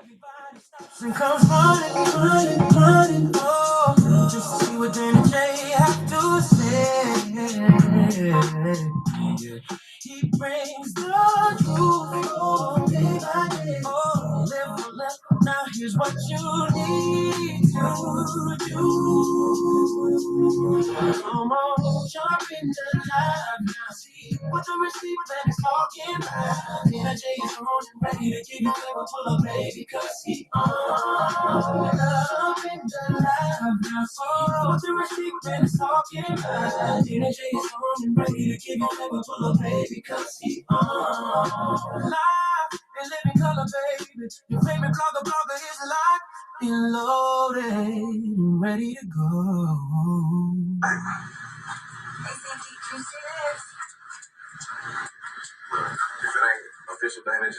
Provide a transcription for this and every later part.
Everybody stops and comes running, oh, just to see what Danny J have to say. He brings the truth, oh, day by day, oh, live for left. Now here's what you need to do. Come on, jump into life now. See what the receiver that is talking about. Danny J is on and ready to give you flavor full of baby, cause he on love into life now. See what the receiver that is talking about. Danny J is on and ready to give you flavor full of baby, cause he on live and living color, baby. Your favorite blogger is alive and loaded and ready to go. If it ain't official Dana J,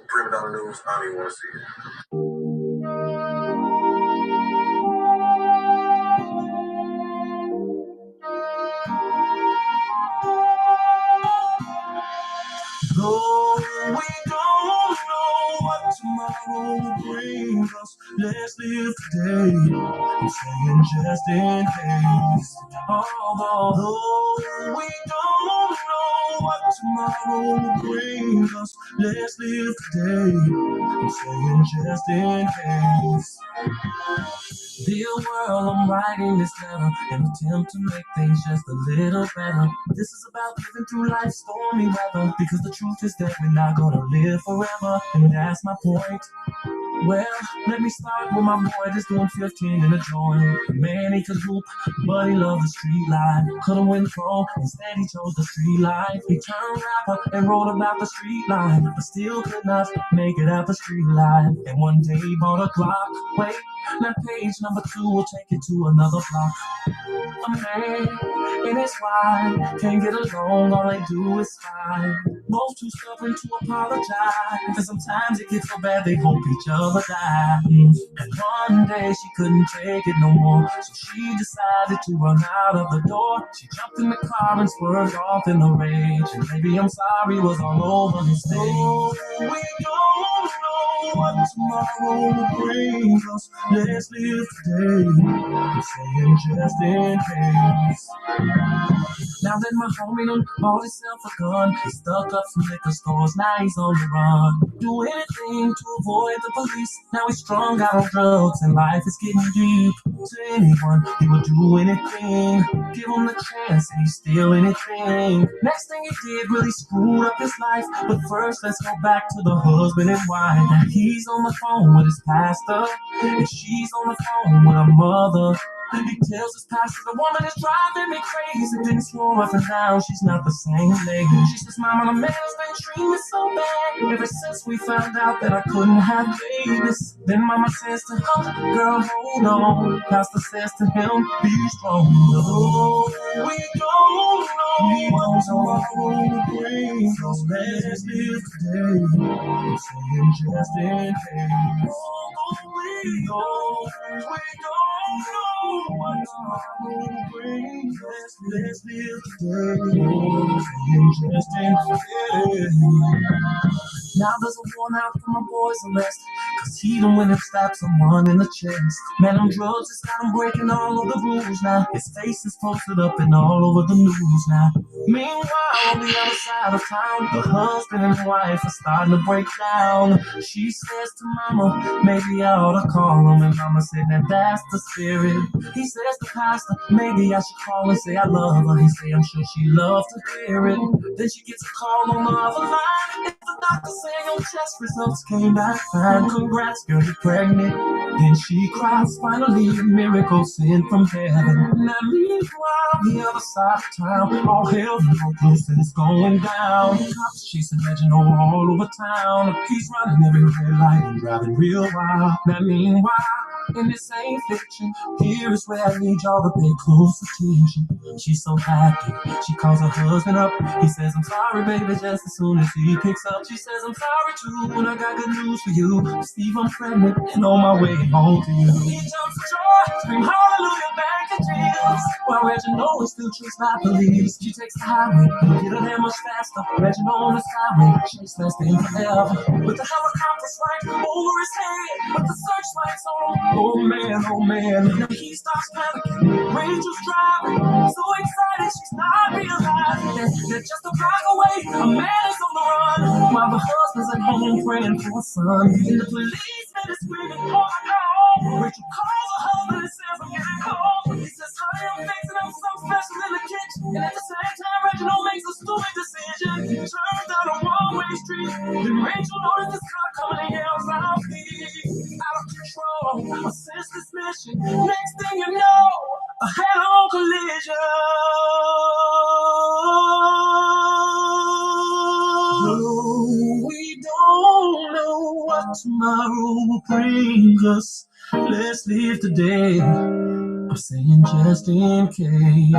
Prima Donna News, I don't even want to see it. Though we don't know what tomorrow will bring us, let's live today. I'm saying just in case. Although we don't know what tomorrow will bring us, let's live today. I'm saying just in case. Dear world, I'm writing this letter, an attempt to make things just a little better. This is about living through life's stormy weather, because the truth is that we're not gonna live forever, and that's my point. point. Well, let me start with my boy that's doing 15 in a joint. Man, he could hoop, but he loved the street life. Couldn't win pro, instead he chose the street life. He turned rapper and wrote about the street life, but still could not make it out the street life. And one day he bought a clock. Wait, now page number 2 will take you to another block. A man and his wife can't get along, all they do is fight. Both too stubborn to apologize, and sometimes it gets so bad they hope each other dies. And one day she couldn't take it no more, so she decided to run out of the door. She jumped in the car and swerved off in the rage, and baby I'm sorry was all over his face. Oh, we don't know what tomorrow will bring us. Let's live today. I'm saying just in case. Now that my homie done bought himself a gun, he stuck up some liquor stores, now he's on the run. Do anything to avoid the police. Now he's strung out on drugs and life is getting deep. To anyone, he would do anything. Give him the chance and he'd steal anything. Next thing he did really screwed up his life. But first let's go back to the husband and wife. Now he's on the phone with his pastor, and she's on the phone with her mother. He tells his pastor the woman is driving me crazy. Then he's swore up and down she's not the same lady. She says, Mama, the man's been treating me so bad ever since we found out that I couldn't have babies. Then Mama says to her, girl, hold on. Pastor says to him, be strong. No, we don't know what tomorrow will bring. So let's live today. I'm saying just in case. We don't know what tomorrow will bring. Let's live today. I'm saying just in case. Now there's a warrant out for my boy's arrest, cause he done went and stabbed someone in the chest. Man on drugs, it's got him breaking all of the rules now. His face is posted up and all over the news now. Meanwhile, on the other side of town, the husband and wife are starting to break down. She says to Mama, maybe I ought to call him. And Mama said, now that's the spirit. He says to Pastor, maybe I should call and say I love her. He say, I'm sure she loves to hear it. Then she gets a call on the other line. It's the doctor saying your test results came back fine. Congrats, girl, you're pregnant. Then she cries, finally a miracle sent from heaven. Now meanwhile, the other side of town, all hell broke loose and it's going down. Cops chasing Reginald all over town. He's running every red light and driving real wild. Now meanwhile, and this ain't fiction, here is where I need y'all to pay close attention. She's so happy, she calls her husband up. He says, I'm sorry, baby, just as soon as he picks up. She says, I'm sorry too, and I got good news for you. Steve, I'm pregnant and on my way home to you. He jumps for joy, scream hallelujah, back at Jesus. While Reginald is still chased by police. She takes the highway, get her there much faster. Reginald on the skyway, chase lasting forever. With the helicopter flying over his head, with the searchlights on him. Oh man, now he starts panicking. Rachel's driving, so excited she's not realizing that just a block away, a man is on the run, while the husband's at home praying for a son. And the policeman is screaming, oh no. Rachel calls her husband and says, I'm getting cold. He says, honey, I'm fixing up something special in the kitchen. And at the same time, Reginald makes a stupid decision. He turns down a one-way street. Then Rachel notices this car coming and yells out, out of control, a senseless mission. Next thing you know, a head-on collision. No, we don't know what tomorrow will bring us. Let's live today. I'm saying just in case.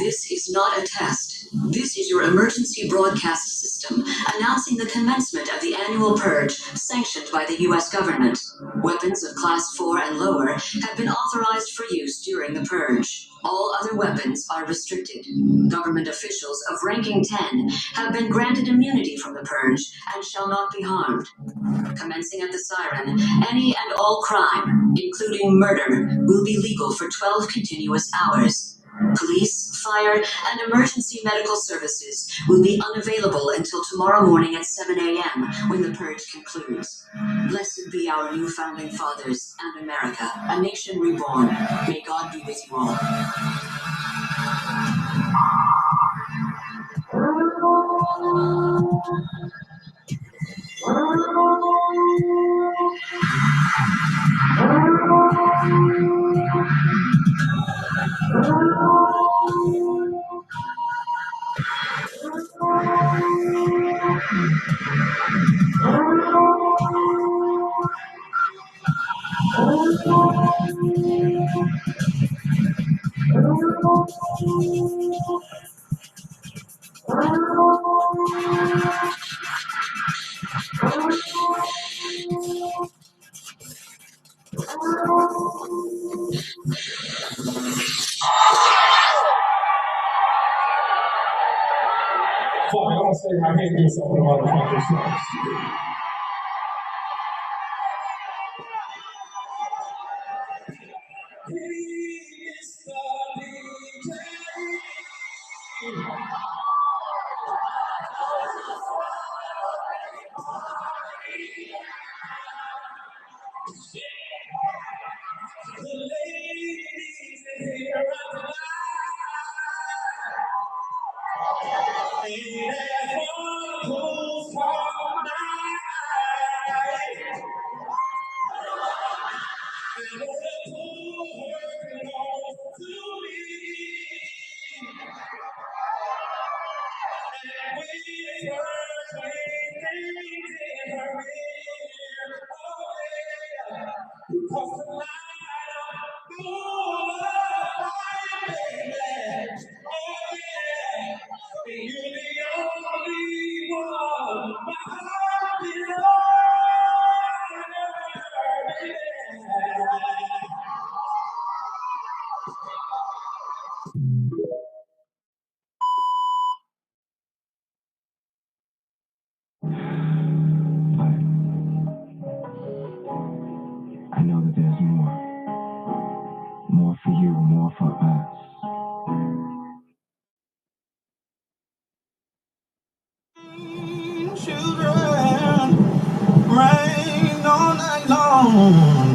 This is not a test. This is your emergency broadcast system. system announcing the commencement of the annual purge sanctioned by the U.S. government. Weapons of Class 4 and lower have been authorized for use during the purge. All other weapons are restricted. Government officials of ranking 10 have been granted immunity from the purge and shall not be harmed. Commencing at the siren, any and all crime, including murder, will be legal for 12 continuous hours. Police, fire, and emergency medical services will be unavailable until tomorrow morning at 7 a.m. when the purge concludes. Blessed be our new founding fathers and America, a nation reborn. May God be with you all. Fuck, I don't say my head do something motherfucking sense. I know that there's more. More for you, more for us. Children, rain all night long.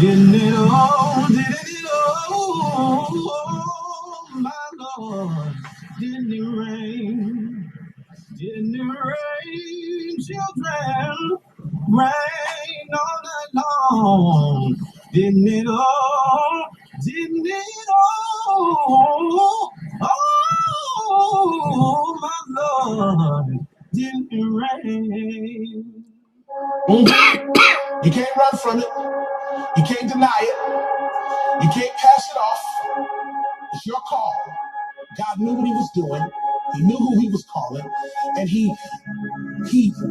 Didn't it all, didn't it all, my Lord? Didn't it rain? Didn't it rain, children? Rain all night long. Didn't it all? Didn't it all? Oh, my Lord. Didn't it rain? You can't run from it. You can't deny it. You can't pass it off. It's your call. God knew what he was doing. He knew who he was calling. And he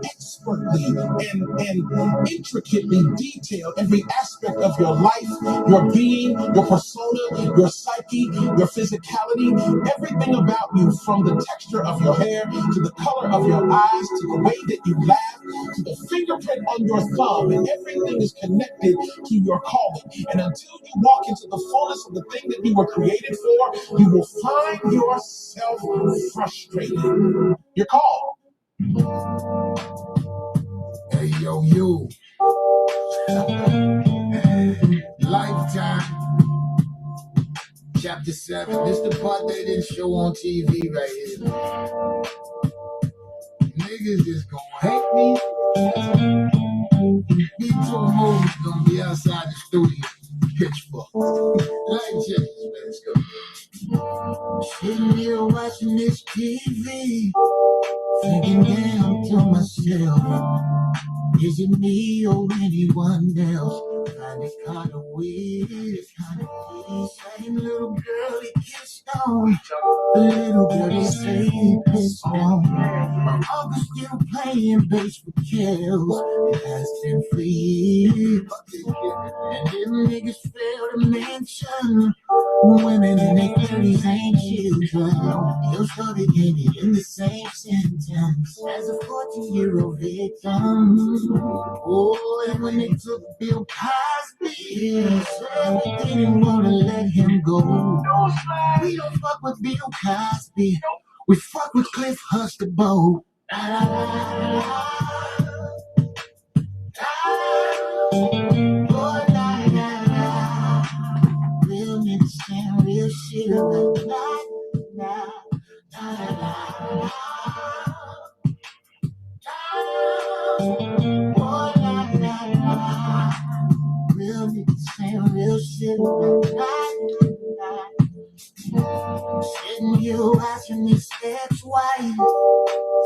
expertly and intricately detailed every aspect of your life, your being, your persona, your psyche, your physicality, everything about you, from the texture of your hair to the color of your eyes to the way that you laugh to the fingerprint on your thumb, and everything is connected to your calling. And until you walk into the fullness of the thing that you were created for, you will find yourself frustrated. You're called. Hey, yo, you. Lifetime. Chapter 7. This the part they didn't show on TV right here. Niggas just gonna hate me. These two movies gonna be outside the studio. Pitchfork. Light changes, man. Let's go. Sitting here watching this TV. Thinking down to myself. Is it me or anyone else? I find it kind of weird. It's kind of weird. Same little girl he kissed on. The little girl they say he pissed on. My uncle's still playing bass for kills. It has been for years. And them niggas fail to mention women in their 30s ain't children. Your story ended in the same sentence as a 14-year-old victim. Oh, and when they took Bill Cosby, said we didn't want to let him go. We don't fuck with Bill Cosby. We fuck with Cliff Huxtable. Real niggas saying real shit about real niggas saying real shit about sitting here watching this ex-wife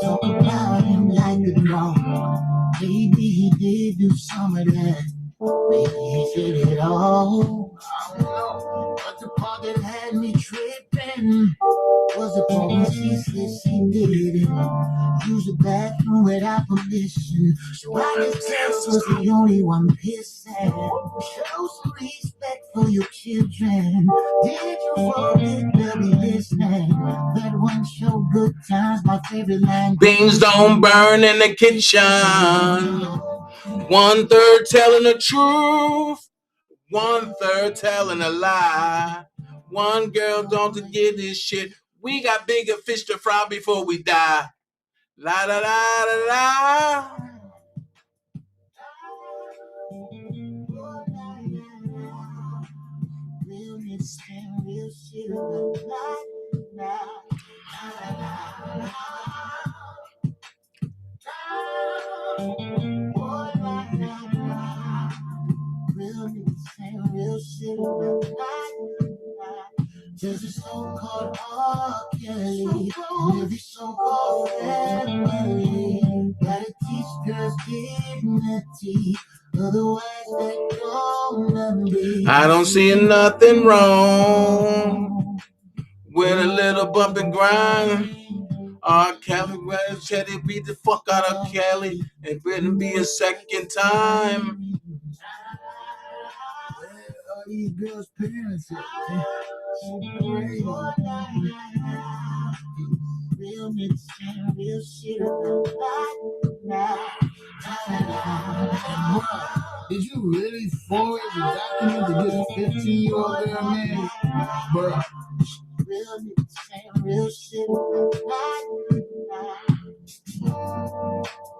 talk about him like a dog. Maybe he did do some of that. Maybe he did it all. I don't know. But the part that had me tripping was the part when she said she did it. Use the bathroom without permission. So I guess Terrence was the only one pissing. Show some respect for your children. Did you forget they'll be listening? That one show, Good Times, my favorite line. Things don't burn in the kitchen. 1/3 telling the truth, 1/3 telling a lie. One girl don't get this shit. We got bigger fish to fry before we die. La da da da da. Real niggas saying real shit about real niggas saying real shit about there's a so-called R. Kelly, and every so-called family gotta teach girls dignity, otherwise they gonna be. I don't see nothing wrong with a little bump and grind. R. Kelly, Chetty beat the fuck out of Kelly. It wouldn't be a second time. All these girls' parents are crazy. Real niggas saying real shit did you really forward the document to get a 15-year-old girl married? Bruh. Real niggas saying real shit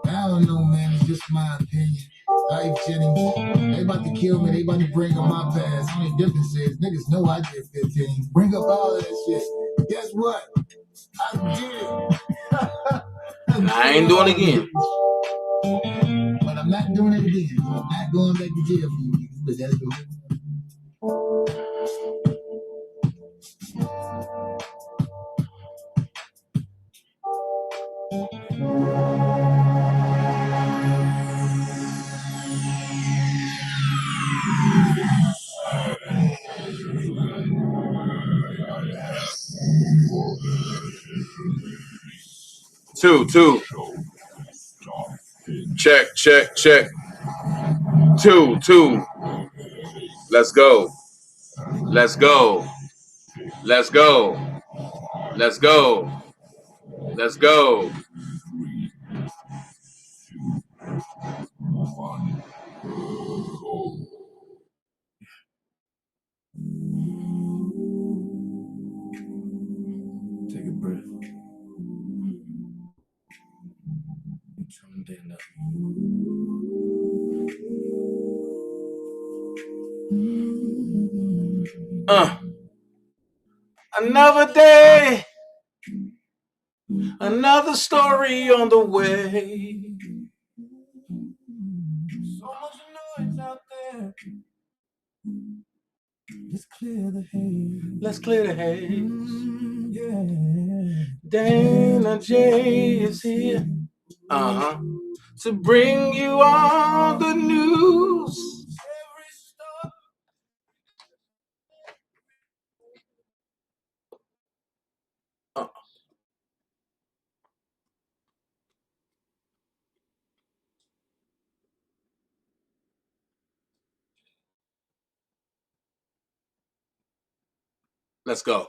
I don't know, man. It's just my opinion. Life Jennings, they about to kill me. They about to bring up my past. Only difference is niggas know I did 15. Bring up all of that shit. Guess what? I did it. I ain't doing it again. But I'm not doing it again. I'm not going back to jail for you niggas. But that's good. Two. Check. 2. Let's go. Take a breath. Another day, another story on the way. So much noise out there. Let's clear the haze. Let's clear the haze. Yeah. Dana J is here. To bring you all the news. Let's go.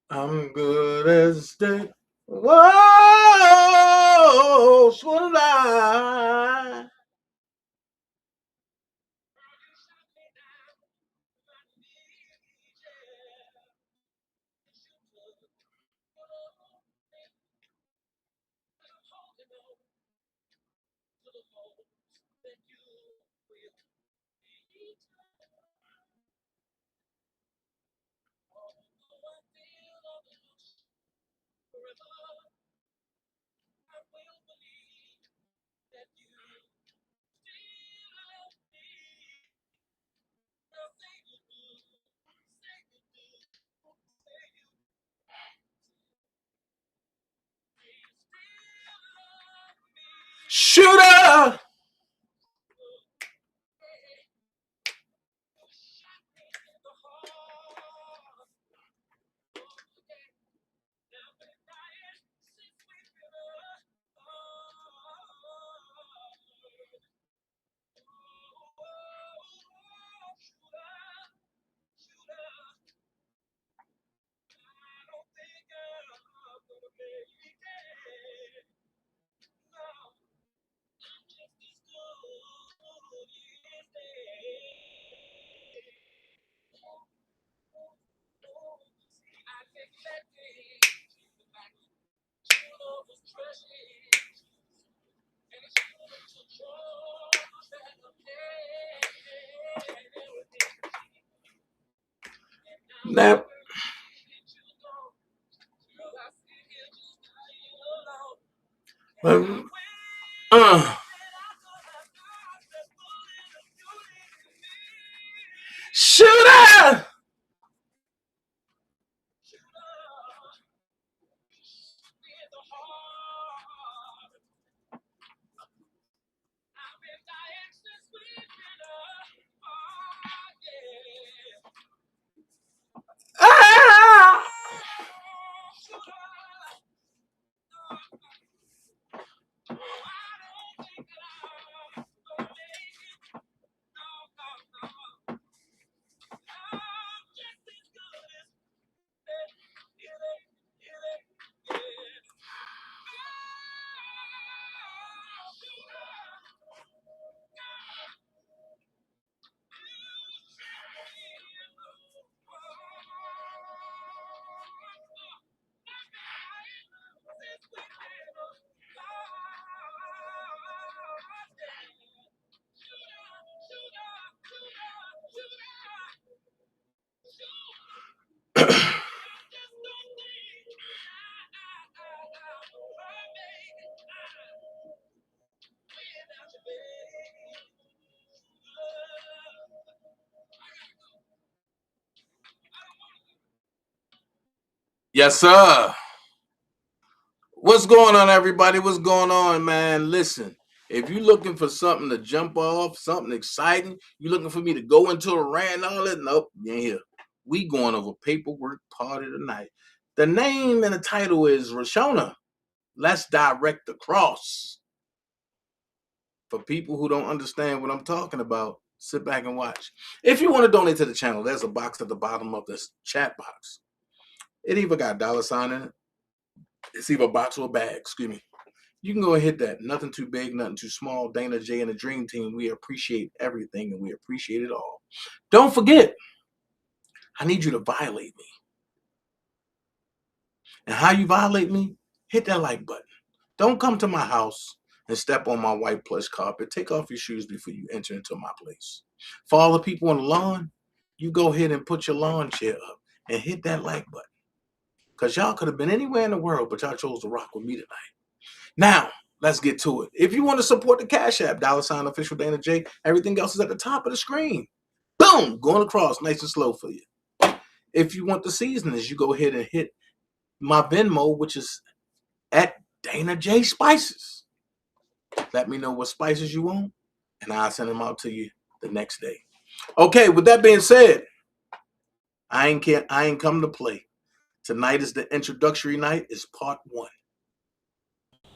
I'm good as dead. Whoa, so I. Shooter! Now, uh, shooter! Ah! Yes, sir. What's going on, everybody? What's going on, man? Listen, if you're looking for something to jump off, something exciting, you're looking for me to go into a rant and all that, nope, you ain't here. We going over paperwork party tonight. The name and the title is Reshona. Let's direct the cross. For people who don't understand what I'm talking about, sit back and watch. If you want to donate to the channel, there's a box at the bottom of this chat box. It either got a $sign in it. It's either a box or a bag, excuse me. You can go and hit that. Nothing too big, nothing too small. Dana, Jay, and the Dream Team, we appreciate everything and we appreciate it all. Don't forget, I need you to violate me. And how you violate me? Hit that like button. Don't come to my house and step on my white plush carpet. Take off your shoes before you enter into my place. For all the people on the lawn, you go ahead and put your lawn chair up and hit that like button. Because y'all could have been anywhere in the world, but y'all chose to rock with me tonight. Now, let's get to it. If you want to support the Cash App, $ official Dana J, everything else is at the top of the screen. Boom! Going across nice and slow for you. If you want the seasonings, you go ahead and hit my Venmo, which is at Dana J Spices. Let me know what spices you want, and I'll send them out to you the next day. Okay, with that being said, I ain't come to play. Tonight is the introductory night. It's part one.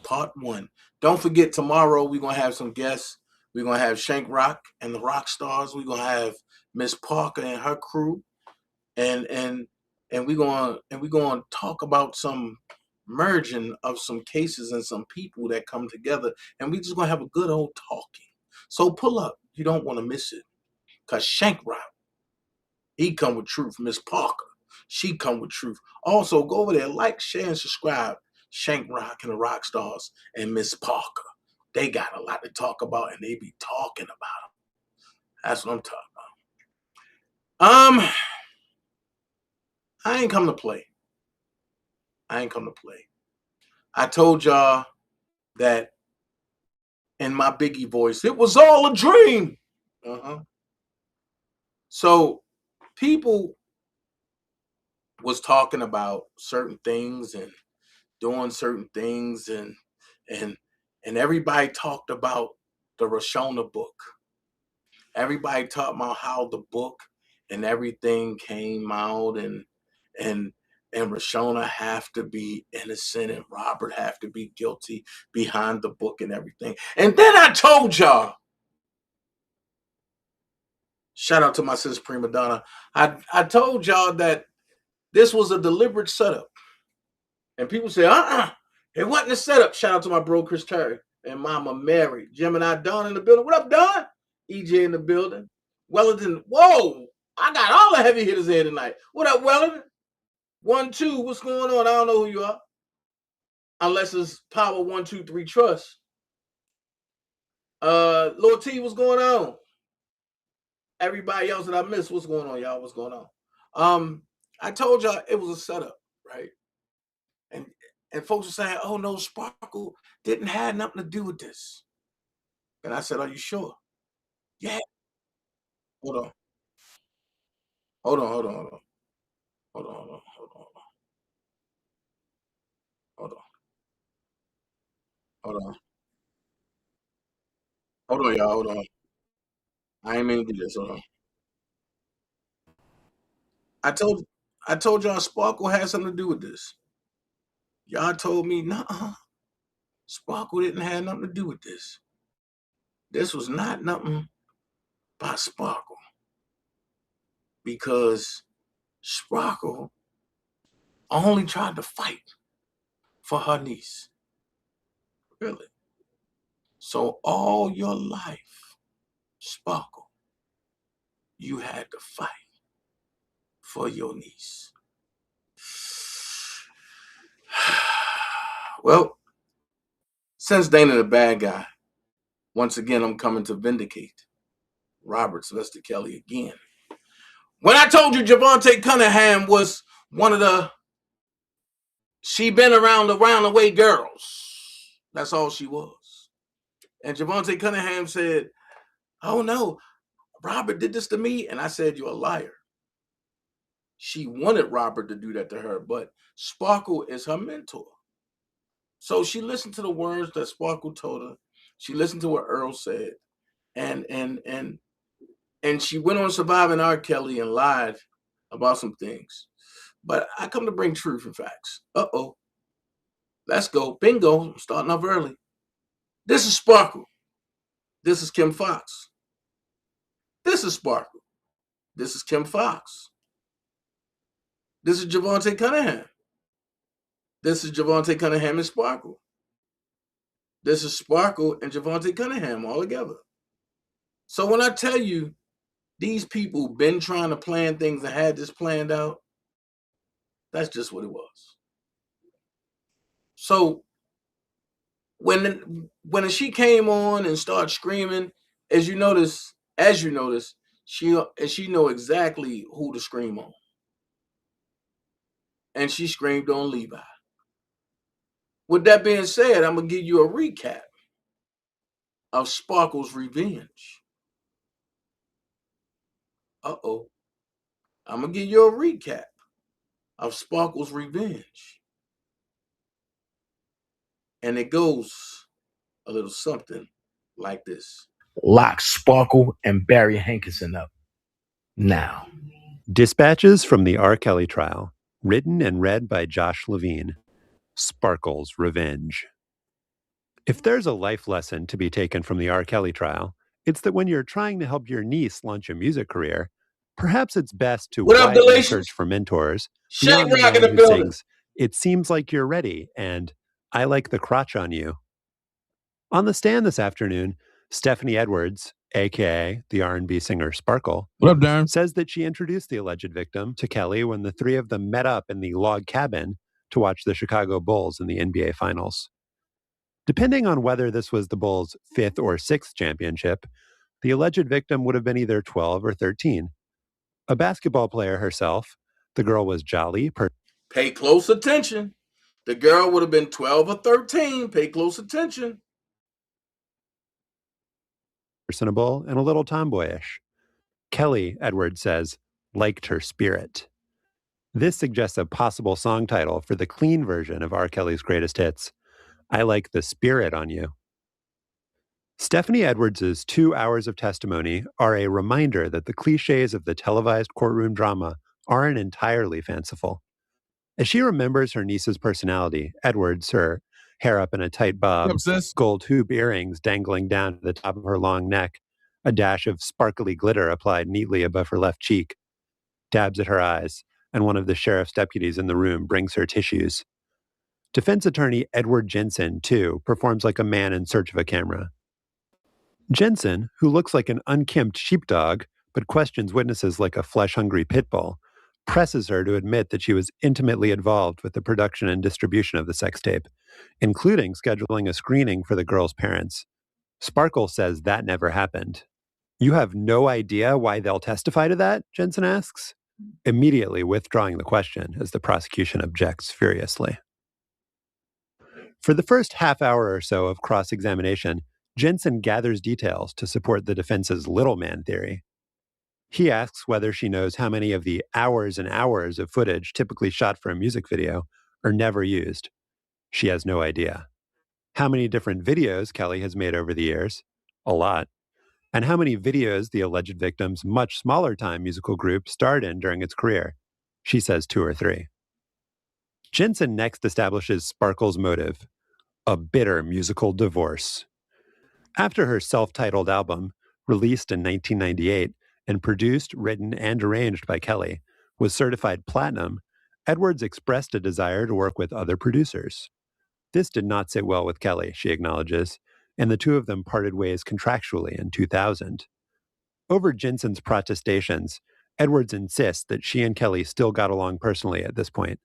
Part one. Don't forget, tomorrow we're gonna have some guests. We're gonna have Shank Rock and the Rock Stars. We're gonna have Miss Parker and her crew, and we're gonna talk about some merging of some cases and some people that come together, and we just gonna have a good old talking. So pull up. You don't want to miss it, cause Shank Rock, he come with truth. Miss Parker, she come with truth. Also, go over there, like, share, and subscribe. Shank Rock and the Rock Stars and Miss Parker. They got a lot to talk about, and they be talking about them. That's what I'm talking about. I ain't come to play. I ain't come to play. I told y'all that in my Biggie voice, it was all a dream. So people was talking about certain things and doing certain things, and and everybody talked about the Reshona book. Everybody talked about how the book and everything came out, and and Reshona have to be innocent and Robert have to be guilty behind the book and everything. And then I told y'all, shout out to my sister Prima Donna, I told y'all that this was a deliberate setup. And people say, it wasn't a setup. Shout out to my bro Chris Terry and Mama Mary. Gemini Don in the building. What up, Don? EJ in the building. Wellington, whoa! I got all the heavy hitters here tonight. What up, Wellington? 1, 2, what's going on? I don't know who you are. Unless it's Power 1, 2, 3 Trust. Lord T, what's going on? Everybody else that I missed, what's going on, y'all? What's going on? I told y'all it was a setup, right? And folks were saying, oh no, Sparkle didn't have nothing to do with this. And I said, are you sure? Yeah. Hold on. Hold on, hold on, hold on. Hold on, hold on, hold on, hold on. Hold on. Hold on, y'all. Hold on. I ain't mean to do this. Hold on. I told I told y'all Sparkle had something to do with this. Y'all told me, nah, Sparkle didn't have nothing to do with this. This was not nothing by Sparkle. Because Sparkle only tried to fight for her niece. Really. So all your life, Sparkle, you had to fight for your niece. Well, since Dana the bad guy, once again I'm coming to vindicate Robert Sylvester Kelly again. When I told you Javante Cunningham was one of the she been around the way girls, that's all she was. And Javante Cunningham said, oh no, Robert did this to me. And I said, you're a liar. She wanted Robert to do that to her, but Sparkle is her mentor. So she listened to the words that Sparkle told her. She listened to what Earl said. And she went on surviving R. Kelly and lied about some things. But I come to bring truth and facts. Uh-oh. Let's go. Bingo. I'm starting off early. This is Sparkle. This is Kim Fox. This is Sparkle. This is Kim Fox. This is Javante Cunningham. This is Javante Cunningham and Sparkle. This is Sparkle and Javante Cunningham all together. So when I tell you these people been trying to plan things and had this planned out, that's just what it was. So when she came on and started screaming, as you notice, She know exactly who to scream on. And she screamed on Levi. With that being said, I'm gonna give you a recap of Sparkle's revenge. Uh-oh. I'm gonna give you a recap of Sparkle's revenge. And it goes a little something like this. Lock Sparkle and Barry Hankinson up. Now. Dispatches from the R. Kelly trial, written and read by Josh Levine. Sparkle's Revenge. If there's a life lesson to be taken from the R. Kelly trial, it's that when you're trying to help your niece launch a music career, perhaps it's best to What up, quietly Galatians? search for mentors Shake beyond the Rock in man the who building. sings, "It seems like you're ready," and "I like the crotch on you." On the stand this afternoon, Stephanie Edwards, aka the R&B singer Sparkle, What up, Darren? says that she introduced the alleged victim to Kelly when the three of them met up in the log cabin to watch the Chicago Bulls in the NBA Finals. Depending on whether this was the Bulls' 5th or 6th championship, the alleged victim would have been either 12 or 13. A basketball player herself, the girl was jolly, Pay close attention. The girl would have been 12 or 13. Pay close attention. personable, and a little tomboyish. Kelly, Edwards says, liked her spirit. This suggests a possible song title for the clean version of R. Kelly's greatest hits, "I Like the Spirit on You." Stephanie Edwards' 2 hours of testimony are a reminder that the cliches of the televised courtroom drama aren't entirely fanciful. As she remembers her niece's personality, Edwards, her hair up in a tight bob, gold hoop earrings dangling down to the top of her long neck, a dash of sparkly glitter applied neatly above her left cheek, dabs at her eyes, and one of the sheriff's deputies in the room brings her tissues. Defense attorney Edward Jensen, too, performs like a man in search of a camera. Jensen, who looks like an unkempt sheepdog but questions witnesses like a flesh-hungry pit bull, presses her to admit that she was intimately involved with the production and distribution of the sex tape, including scheduling a screening for the girl's parents. Sparkle says that never happened. "You have no idea why they'll testify to that?" Jensen asks, immediately withdrawing the question as the prosecution objects furiously. For the first half hour or so of cross-examination, Jensen gathers details to support the defense's little man theory. He asks whether she knows how many of the hours and hours of footage typically shot for a music video are never used. She has no idea. How many different videos Kelly has made over the years? A lot. And how many videos the alleged victim's much smaller time musical group starred in during its career? She says 2 or 3. Jensen next establishes Sparkle's motive: a bitter musical divorce. After her self-titled album, released in 1998 and produced, written, and arranged by Kelly, was certified platinum, Edwards expressed a desire to work with other producers. This did not sit well with Kelly, she acknowledges, and the two of them parted ways contractually in 2000. Over Jensen's protestations, Edwards insists that she and Kelly still got along personally at this point.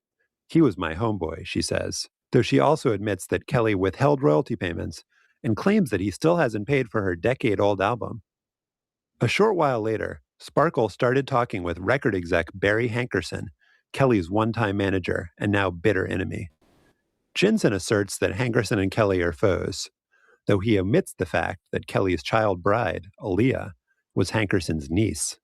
"He was my homeboy," she says, though she also admits that Kelly withheld royalty payments and claims that he still hasn't paid for her decade-old album. A short while later, Sparkle started talking with record exec Barry Hankerson, Kelly's one-time manager and now bitter enemy. Jensen asserts that Hankerson and Kelly are foes, though he omits the fact that Kelly's child bride, Aaliyah, was Hankerson's niece.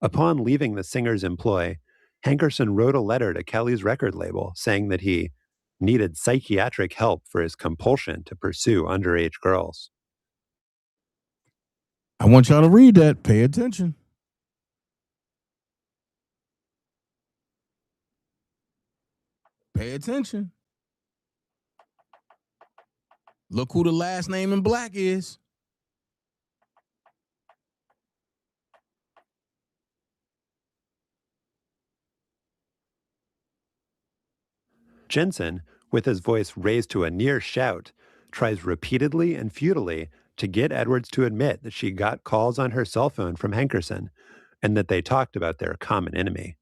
Upon leaving the singer's employ, Hankerson wrote a letter to Kelly's record label saying that he needed psychiatric help for his compulsion to pursue underage girls. I want y'all to read that. Pay attention. Pay attention. Look who the last name in black is. Jensen, with his voice raised to a near shout, tries repeatedly and futilely to get Edwards to admit that she got calls on her cell phone from Hankerson and that they talked about their common enemy.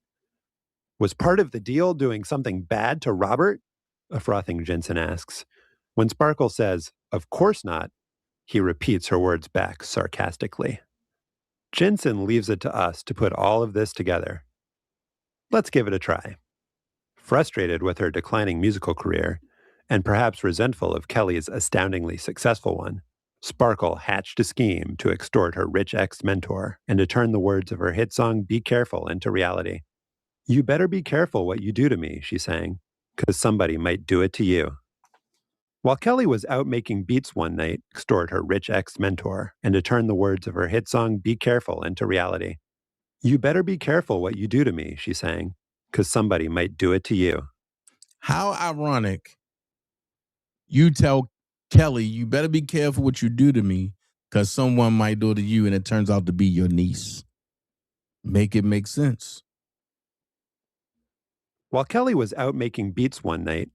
"Was part of the deal doing something bad to Robert?" a frothing Jensen asks. When Sparkle says, "Of course not," he repeats her words back sarcastically. Jensen leaves it to us to put all of this together. Let's give it a try. Frustrated with her declining musical career, and perhaps resentful of Kelly's astoundingly successful one, Sparkle hatched a scheme to extort her rich ex-mentor and to turn the words of her hit song Be Careful into reality. You better be careful what you do to me, she sang, because somebody might do it to you. While Kelly was out making beats one night, extort her rich ex-mentor, and to turn the words of her hit song Be Careful into reality. You better be careful what you do to me, she sang, because somebody might do it to you. How ironic. You tell Kelly, you better be careful what you do to me, because someone might do it to you, and it turns out to be your niece. Make it make sense. While Kelly was out making beats one night,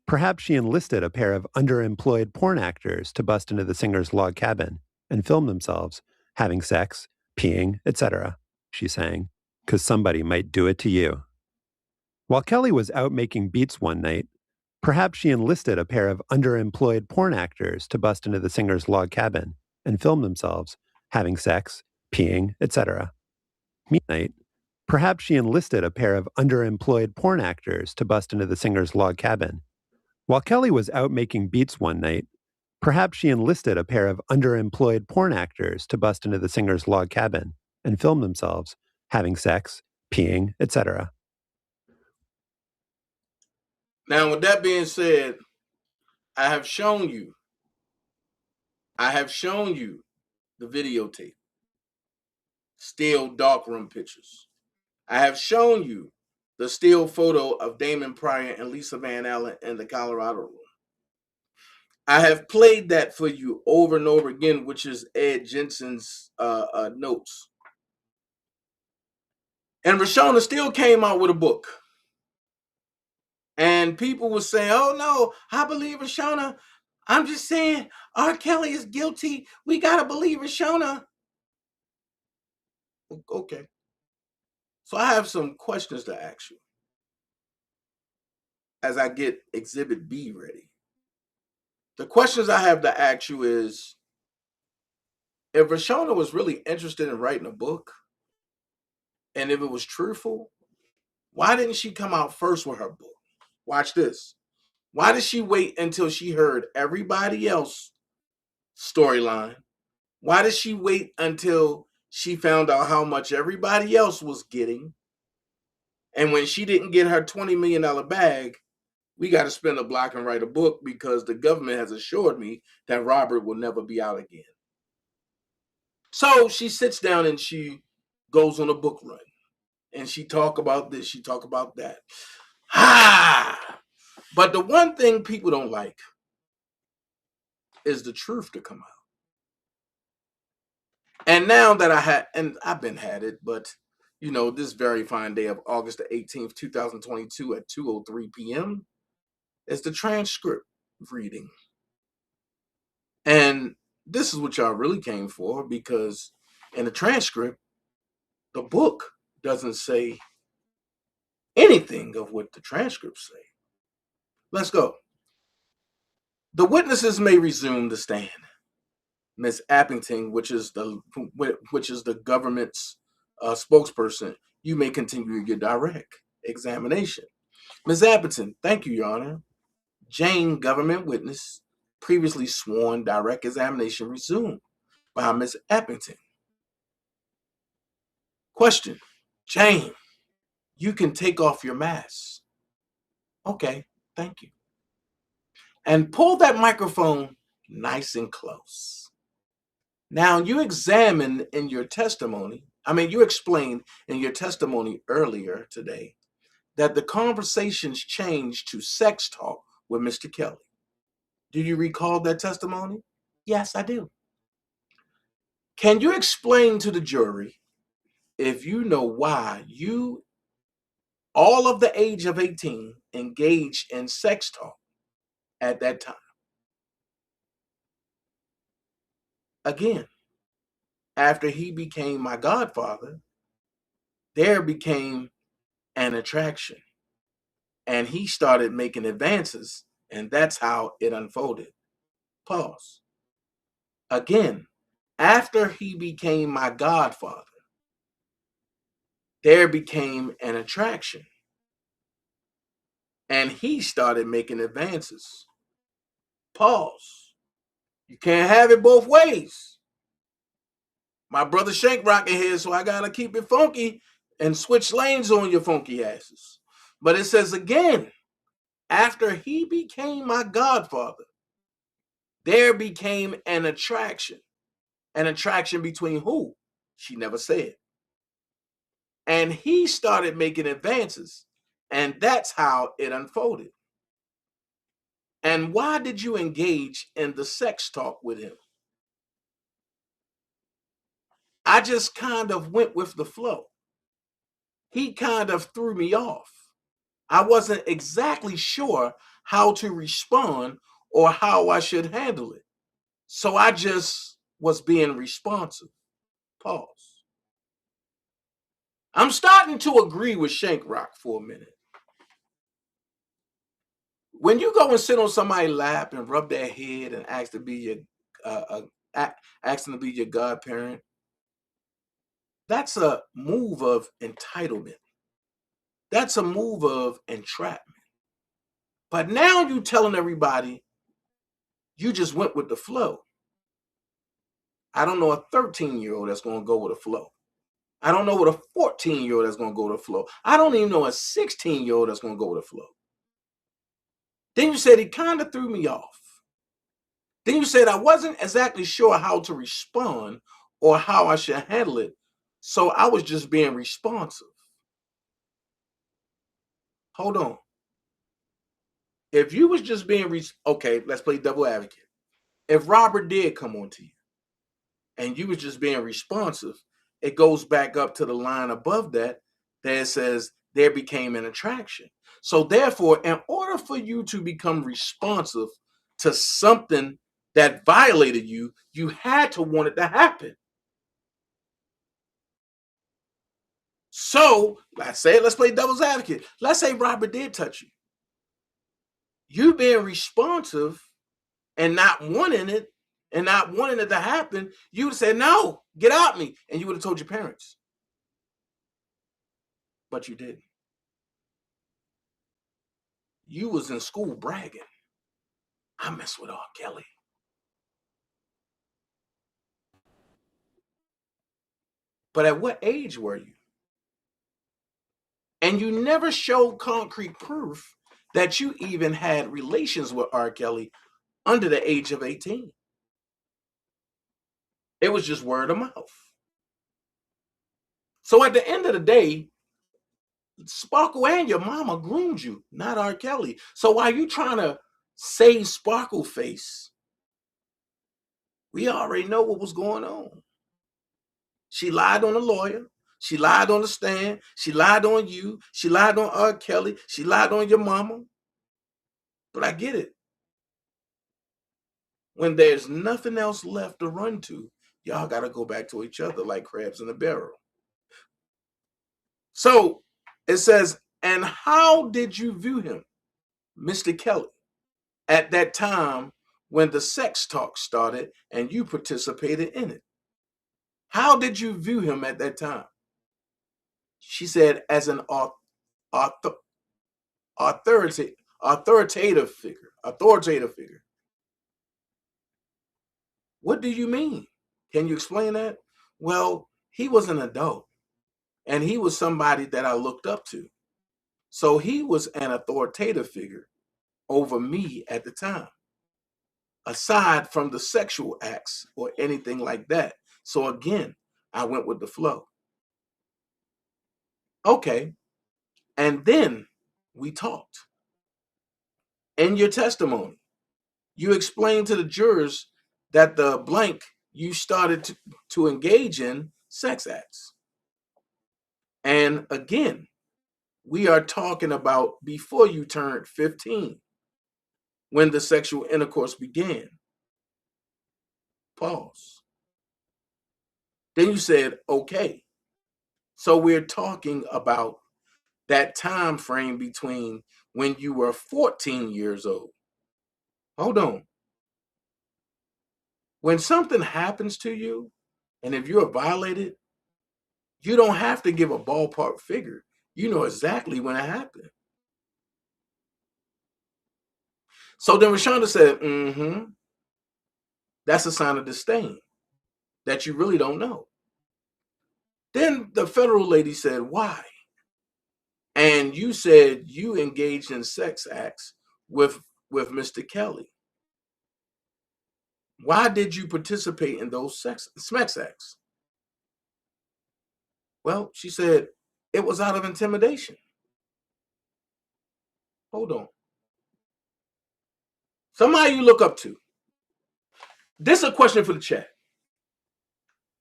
perhaps she enlisted a pair of underemployed porn actors to bust into the singer's log cabin and film themselves having sex, peeing, etc., she sang, because somebody might do it to you. While Kelly was out making beats one night, perhaps she enlisted a pair of underemployed porn actors to bust into the singer's log cabin and film themselves having sex, peeing, etc. Midnight, perhaps she enlisted a pair of underemployed porn actors to bust into the singer's log cabin. While Kelly was out making beats one night, perhaps she enlisted a pair of underemployed porn actors to bust into the singer's log cabin and film themselves having sex, peeing, etc. Now, with that being said, I have shown you the videotape, still darkroom pictures. I have shown you the still photo of Damon Pryor and Lisa Van Allen in the Colorado room. I have played that for you over and over again, which is Ed Jensen's notes. And Reshona still came out with a book. And people were saying, oh no, I believe Reshona. I'm just saying, R. Kelly is guilty. We got to believe Reshona. Okay. So I have some questions to ask you as I get Exhibit B ready. The questions I have to ask you is, if Reshona was really interested in writing a book, and if it was truthful, why didn't she come out first with her book? Watch this. Why did she wait until she heard everybody else's storyline? Why did she wait until she found out how much everybody else was getting? And when she didn't get her $20 million bag, we got to spend a block and write a book because the government has assured me that Robert will never be out again. So she sits down and she goes on a book run. And she talk about this, she talk about that. But the one thing people don't like is the truth to come out. And now that I've been had it, but this very fine day of August the 18th, 2022 at 2:03 p.m. is the transcript reading. And this is what y'all really came for, because in the transcript, the book doesn't say anything of what the transcripts say. Let's go. The witnesses may resume the stand. Ms. Appington, which is the government's spokesperson, you may continue your direct examination. Ms. Appington, thank you, Your Honor. Jane, government witness, previously sworn, direct examination resumed by Ms. Appington. Question, Jane, you can take off your mask. Okay, thank you. And pull that microphone nice and close. Now, you explained in your testimony earlier today that the conversations changed to sex talk with Mr. Kelly. Do you recall that testimony? Yes, I do. Can you explain to the jury, if you know, why you, all of the age of 18, engaged in sex talk at that time? Again, after he became my godfather, there became an attraction. And he started making advances, and that's how it unfolded. Pause. Again, After he became my godfather, there became an attraction. And he started making advances. Pause. You can't have it both ways. My brother Shank rocking here, so I gotta keep it funky and switch lanes on your funky asses. But it says again, after he became my godfather, there became an attraction. An attraction between who? She never said. And he started making advances. And that's how it unfolded. And why did you engage in the sex talk with him? I just kind of went with the flow. He kind of threw me off. I wasn't exactly sure how to respond or how I should handle it. So I just was being responsive. Pause. I'm starting to agree with Shank Rock for a minute. When you go and sit on somebody's lap and rub their head and ask to be your ask them to be your godparent, that's a move of entitlement. That's a move of entrapment. But now you telling everybody you just went with the flow. I don't know a 13-year-old that's going to go with the flow. I don't know what a 14-year-old that's going to go with the flow. I don't even know a 16-year-old that's going to go with the flow. Then you said he kind of threw me off. Then you said I wasn't exactly sure how to respond or how I should handle it. So I was just being responsive. Hold on. If you was just being, okay, let's play devil advocate. If Robert did come on to you and you was just being responsive, it goes back up to the line above that that says there became an attraction. So therefore, in order for you to become responsive to something that violated you, you had to want it to happen. So let's play devil's advocate. Let's say Robert did touch you. You being responsive and not wanting it to happen, you would say, no, get out me. And you would have told your parents. But you didn't. You was in school bragging. I mess with R. Kelly. But at what age were you? And you never showed concrete proof that you even had relations with R. Kelly under the age of 18. It was just word of mouth. So at the end of the day, Sparkle and your mama groomed you, not R. Kelly. So while you trying to save Sparkle face, we already know what was going on. She lied on the lawyer. She lied on the stand. She lied on you. She lied on R. Kelly. She lied on your mama. But I get it. When there's nothing else left to run to, y'all got to go back to each other like crabs in a barrel. So it says, and how did you view him, Mr. Kelly, at that time when the sex talk started and you participated in it? How did you view him at that time? She said, as an authoritative figure. Authoritative figure. What do you mean? Can you explain that? Well, he was an adult and he was somebody that I looked up to. So he was an authoritative figure over me at the time, aside from the sexual acts or anything like that. So again, I went with the flow. Okay. And then we talked. In your testimony, you explained to the jurors that the blank you started to engage in sex acts. And again, we are talking about before you turned 15, when the sexual intercourse began. Pause. Then you said, okay. So we're talking about that time frame between when you were 14 years old. Hold on. When something happens to you, and if you're violated, you don't have to give a ballpark figure. You know exactly when it happened. So then Reshona said, that's a sign of disdain that you really don't know. Then the federal lady said, why? And you said you engaged in sex acts with Mr. Kelly. Why did you participate in those sex acts? Well, she said, it was out of intimidation. Hold on. Somebody you look up to. This is a question for the chat.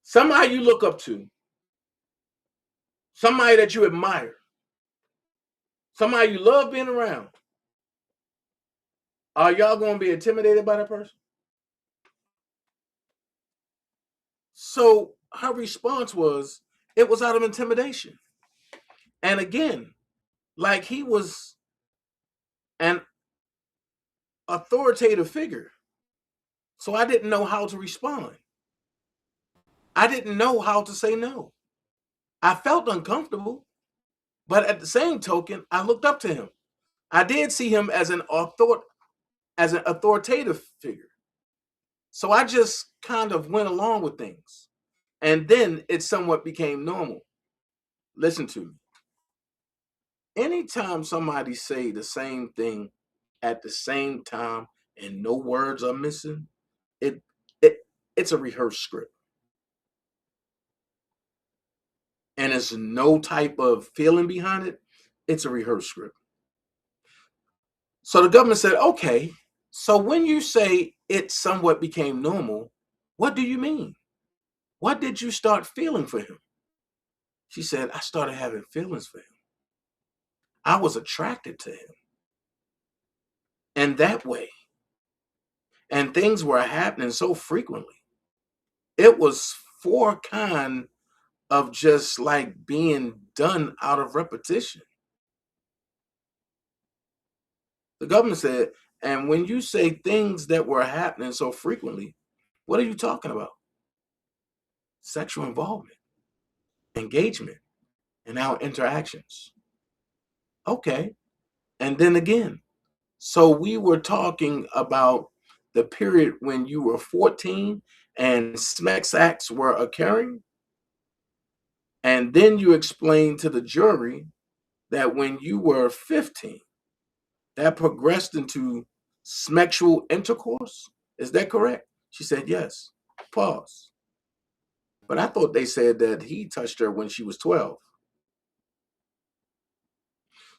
Somebody you look up to. Somebody that you admire. Somebody you love being around. Are y'all going to be intimidated by that person? So her response was, it was out of intimidation. And again, like he was an authoritative figure. So I didn't know how to respond. I didn't know how to say no. I felt uncomfortable, but at the same token, I looked up to him. I did see him as an authoritative figure. So I just kind of went along with things. And then it somewhat became normal. Listen to me. Anytime somebody say the same thing at the same time and no words are missing, it it's a rehearsed script. And there's no type of feeling behind it. It's a rehearsed script. So the government said, okay, so when you say it somewhat became normal, what do you mean? What did you start feeling for him? She said, I started having feelings for him. I was attracted to him. And that way. And things were happening so frequently. It was for kind of just like being done out of repetition. The government said, and when you say things that were happening so frequently, what are you talking about? Sexual involvement, engagement, and our interactions. Okay. And then again, so we were talking about the period when you were 14 and sex acts were occurring. And then you explained to the jury that when you were 15, that progressed into sexual intercourse. Is that correct? She said, yes. Pause. But I thought they said that he touched her when she was 12.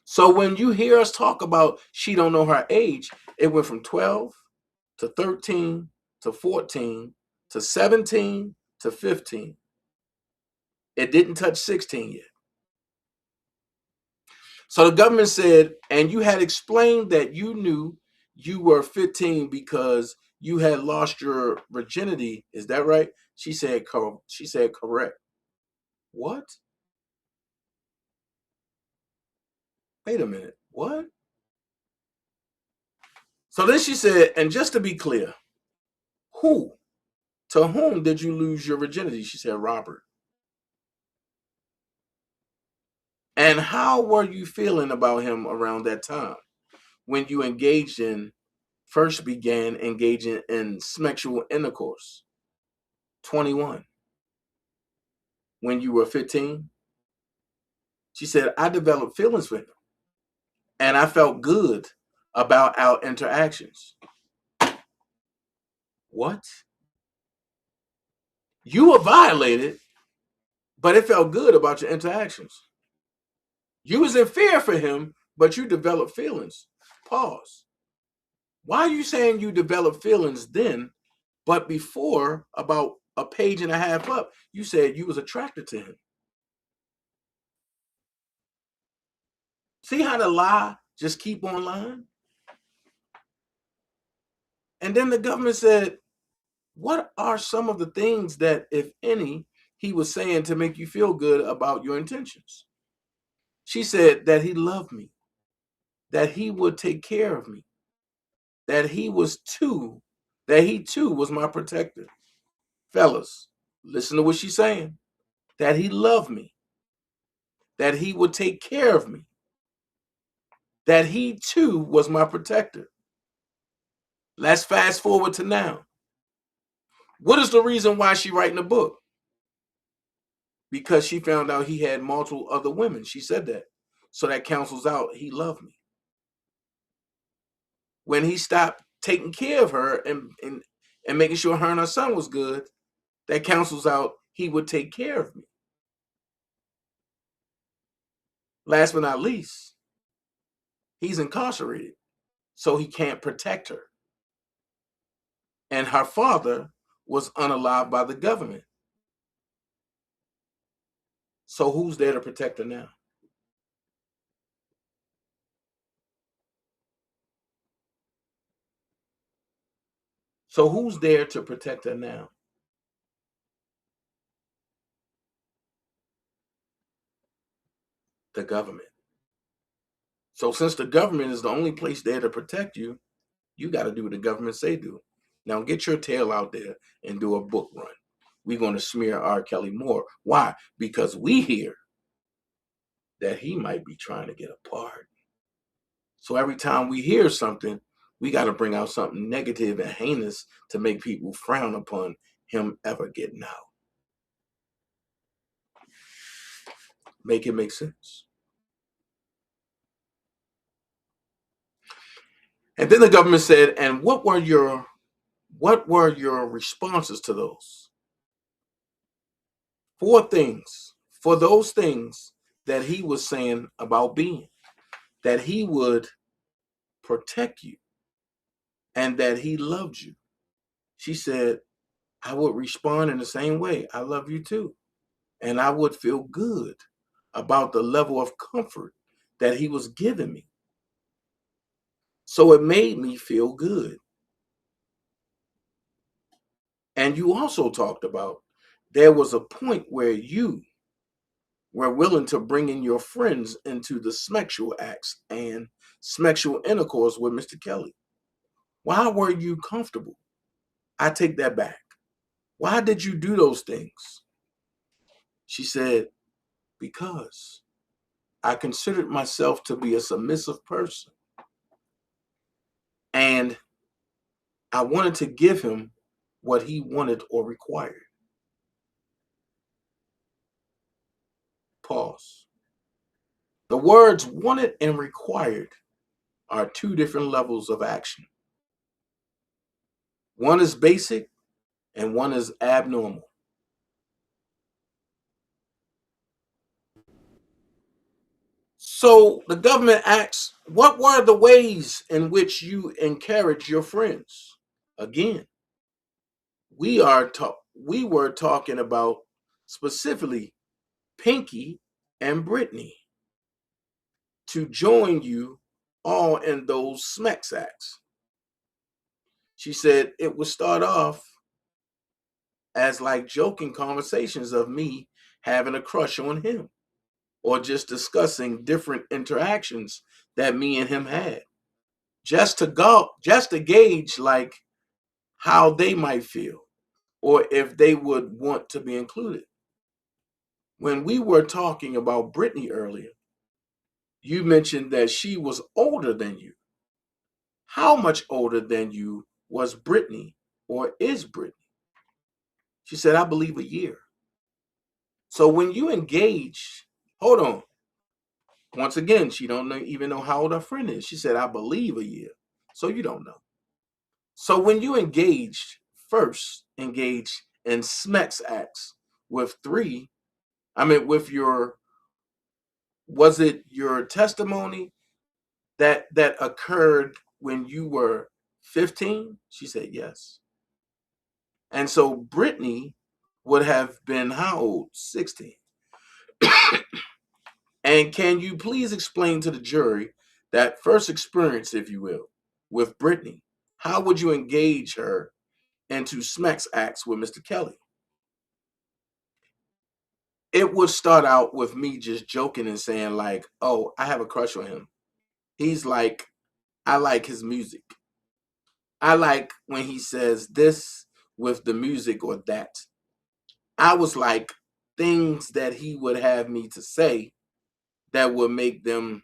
So when you hear us talk about she don't know her age, it went from 12 to 13 to 14 to 17 to 15. It didn't touch 16 yet. So the government said, and you had explained that you knew you were 15 because you had lost your virginity. Is that right? She said correct. What? Wait a minute. What? So then she said, and just to be clear, who? To whom did you lose your virginity? She said, Robert. And how were you feeling about him around that time when you first began engaging in sexual intercourse? 21. When you were 15? She said, I developed feelings for him and I felt good about our interactions. What? You were violated, but it felt good about your interactions. You was in fear for him, but you developed feelings. Pause. Why are you saying you developed feelings then, but before, about a page and a half up, you said you was attracted to him? See how the lie just keep on lying? And then the government said, what are some of the things that, if any, he was saying to make you feel good about your intentions? She said that he loved me, that he would take care of me, that he too was my protector. Fellas, listen to what she's saying. That he loved me. That he would take care of me. That he too was my protector. Let's fast forward to now. What is the reason why she writing a book? Because she found out he had multiple other women. She said that. So that cancels out he loved me. When he stopped taking care of her and making sure her and her son was good, that cancels out he would take care of me. Last but not least, he's incarcerated, so he can't protect her. And her father was unalived by the government. So who's there to protect her now? So who's there to protect her now? The government. So since the government is the only place there to protect you, you got to do what the government say do. Now get your tail out there and do a book run. We're going to smear R. Kelly more. Why? Because we hear that he might be trying to get a pardon. So every time we hear something, we got to bring out something negative and heinous to make people frown upon him ever getting out. Make it make sense. And then the government said, and what were your responses to those? 4 things. For those things that he was saying about being, that he would protect you and that he loved you. She said, I would respond in the same way. I love you too. And I would feel good about the level of comfort that he was giving me. So it made me feel good. And you also talked about there was a point where you were willing to bring in your friends into the sexual acts and sexual intercourse with Mr. Kelly. Why were you comfortable? I take that back. Why did you do those things? She said, because I considered myself to be a submissive person. And I wanted to give him what he wanted or required. Pause. The words wanted and required are 2 different levels of action. One is basic and one is abnormal. So the government asks, what were the ways in which you encourage your friends? Again, we were talking about specifically Pinky and Brittany to join you all in those smex acts. She said it would start off as like joking conversations of me having a crush on him or just discussing different interactions that me and him had. Just to gauge like how they might feel or if they would want to be included. When we were talking about Brittany earlier, you mentioned that she was older than you. How much older than you was Brittany or is Brittany? She said, I believe a year. So when you engage, hold on. Once again, she don't even know how old her friend is. She said, I believe a year. So you don't know. So when you engage in smex acts with with was it your testimony that occurred when you were 15? She said yes. And so Brittany would have been how old? 16. And can you please explain to the jury that first experience, if you will, with Brittany? How would you engage her into smex acts with Mr. Kelly? It would start out with me just joking and saying like, oh, I have a crush on him. He's like, I like his music. I like when he says this with the music or that. I was like, things that he would have me to say that would make them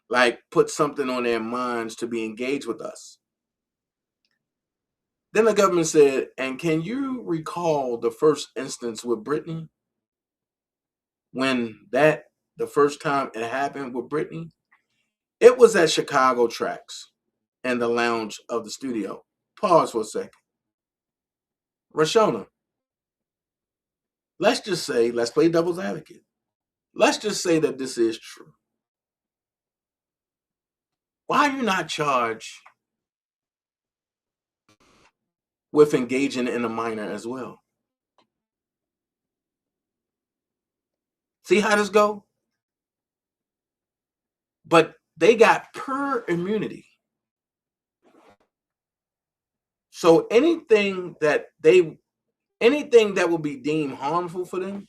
like put something on their minds to be engaged with us. Then the government said, and can you recall the first instance with Britney? When the first time it happened with Britney? It was at Chicago Tracks in the lounge of the studio. Pause for a second. Reshona, let's play devil's advocate. Let's just say that this is true. Why are you not charged with engaging in a minor as well? See how this go? But they got pure immunity. So anything that will be deemed harmful for them,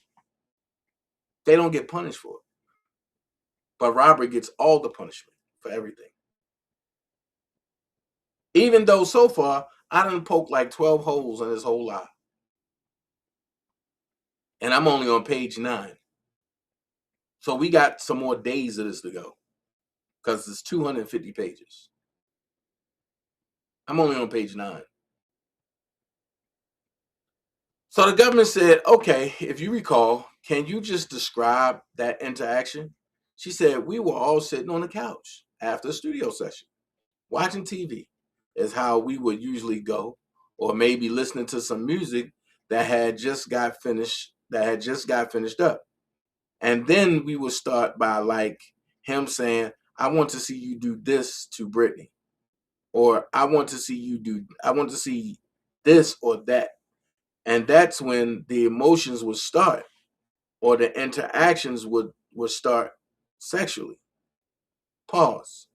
they don't get punished for it. But Robert gets all the punishment for everything. Even though so far I done poked like 12 holes in his whole lie. And I'm only on page 9. So we got some more days of this to go. Because it's 250 pages. I'm only on page 9. So the government said, okay, if you recall, can you just describe that interaction? She said, we were all sitting on the couch after a studio session, watching TV is how we would usually go, or maybe listening to some music that had just got finished up. And then we would start by like him saying, I want to see you do this to Britney. Or I want to see this or that. And that's when the emotions would start, or the interactions would start sexually. Pause.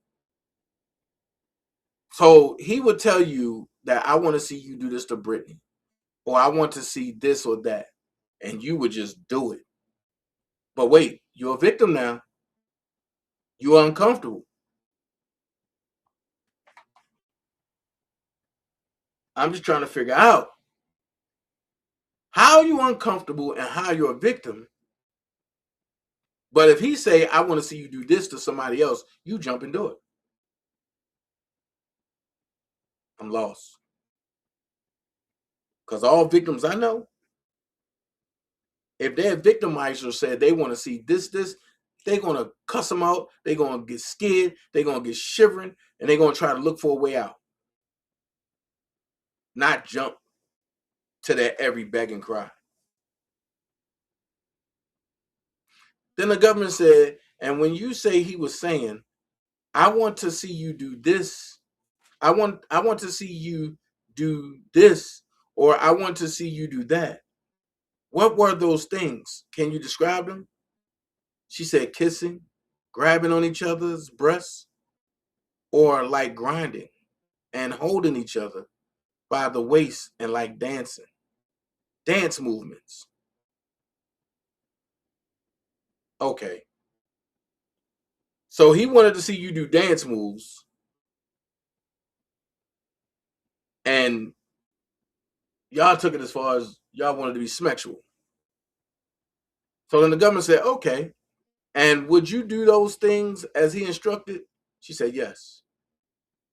So he would tell you that I want to see you do this to Britney, or I want to see this or that, and you would just do it. But wait, you're a victim now. You're uncomfortable. I'm just trying to figure out how you uncomfortable and how you're a victim. But if he say, I want to see you do this to somebody else, you jump and do it. I'm lost. Because all victims I know, if their victimizer said they want to see this, they're going to cuss them out. They're going to get scared. They're going to get shivering. And they're going to try to look for a way out. Not jump to their every beg and cry. Then the government said, and when you say he was saying, I want to see you do this. I want to see you do this, or I want to see you do that. What were those things? Can you describe them? She said kissing, grabbing on each other's breasts, or like grinding and holding each other by the waist and like dancing. Dance movements. Okay. So he wanted to see you do dance moves, and y'all took it as far as y'all wanted to be sexual. So then the government said, okay. And would you do those things as he instructed? She said, yes.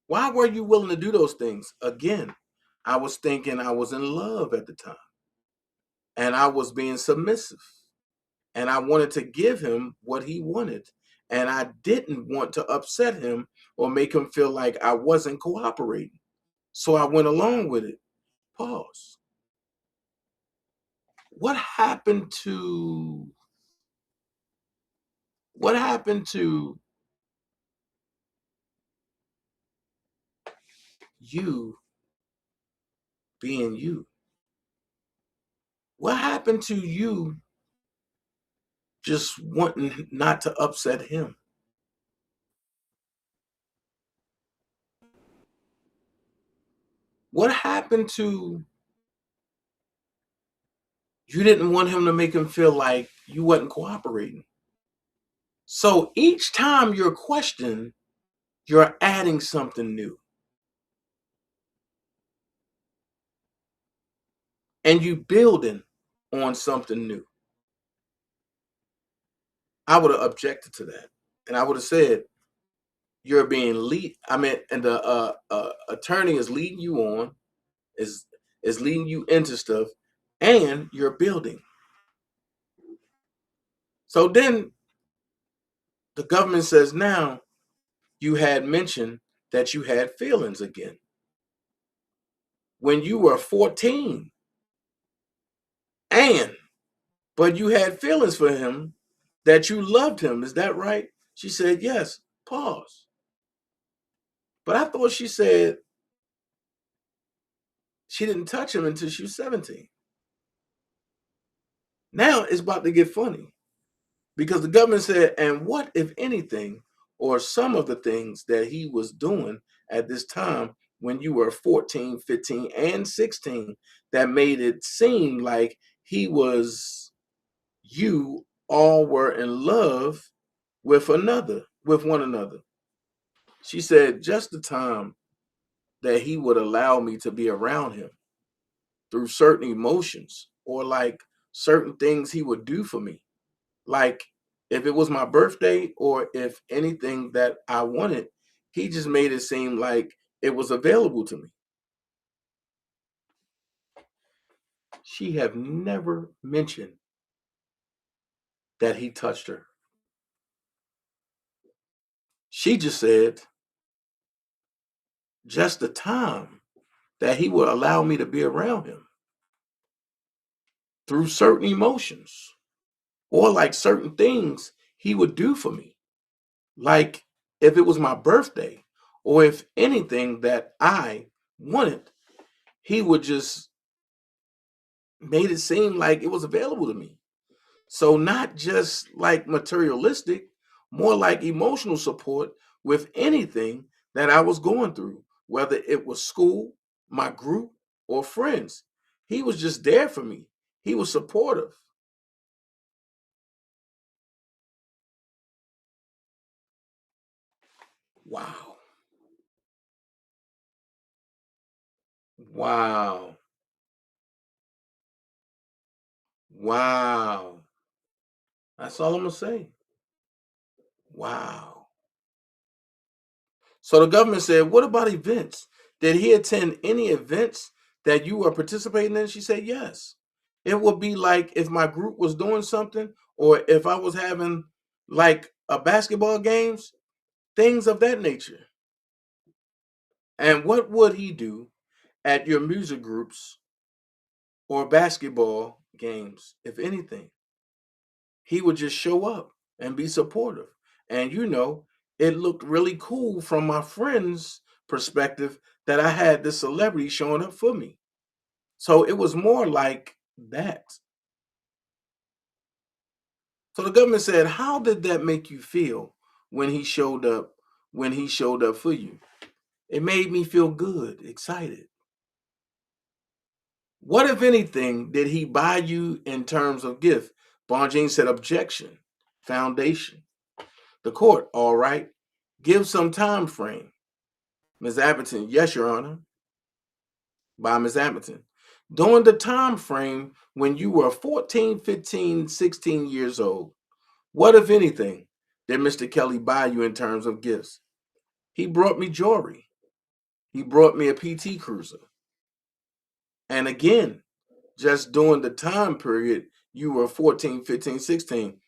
Why were you willing to do those things? Again, I was thinking I was in love at the time. And I was being submissive. And I wanted to give him what he wanted. And I didn't want to upset him or make him feel like I wasn't cooperating. So I went along with it. Pause. What happened to you being you? What happened to you just wanting not to upset him? What happened to you didn't want him to make him feel like you wasn't cooperating? So each time you're questioned, you're adding something new. and you building on something new. I would have objected to that. And I would have said, you're being lead. I mean, and the attorney is leading you on, is is leading you into stuff, and you're building. So then the government says now you had mentioned that you had feelings again when you were 14, and but you had feelings for him, that you loved him. Is that right? She said yes. Pause. But I thought she said she didn't touch him until she was 17. Now it's about to get funny because the government said, and what, if anything, or some of the things that he was doing at this time when you were 14, 15, and 16 that made it seem like he was, you all were in love with one another. She said, just the time that he would allow me to be around him through certain emotions or like certain things he would do for me. Like if it was my birthday or if anything that I wanted, he just made it seem like it was available to me. She have never mentioned that he touched her. She just said, just the time that he would allow me to be around him through certain emotions or like certain things he would do for me. Like if it was my birthday or if anything that I wanted, he would just made it seem like it was available to me. So not just like materialistic, more like emotional support with anything that I was going through, whether it was school, my group, or friends. He was just there for me. He was supportive. Wow. Wow. Wow. That's all I'm going to say. Wow. So the government said, what about events? Did he attend any events that you were participating in? She said, yes. It would be like if my group was doing something or if I was having like a basketball games, things of that nature. And what would he do at your music groups or basketball games, if anything? He would just show up and be supportive. And it looked really cool from my friends' perspective that I had this celebrity showing up for me. So it was more like that. So the government said, "How did that make you feel when he showed up for you?" It made me feel good, excited. What, if anything, did he buy you in terms of gift? Bonjean said, objection, foundation. The court, all right. Give some time frame. Ms. Abington, yes, Your Honor. By Ms. Abington. During the time frame when you were 14, 15, 16 years old, what, if anything, did Mr. Kelly buy you in terms of gifts? He brought me jewelry. He brought me a PT Cruiser. And again, just during the time period you were 14, 15, 16.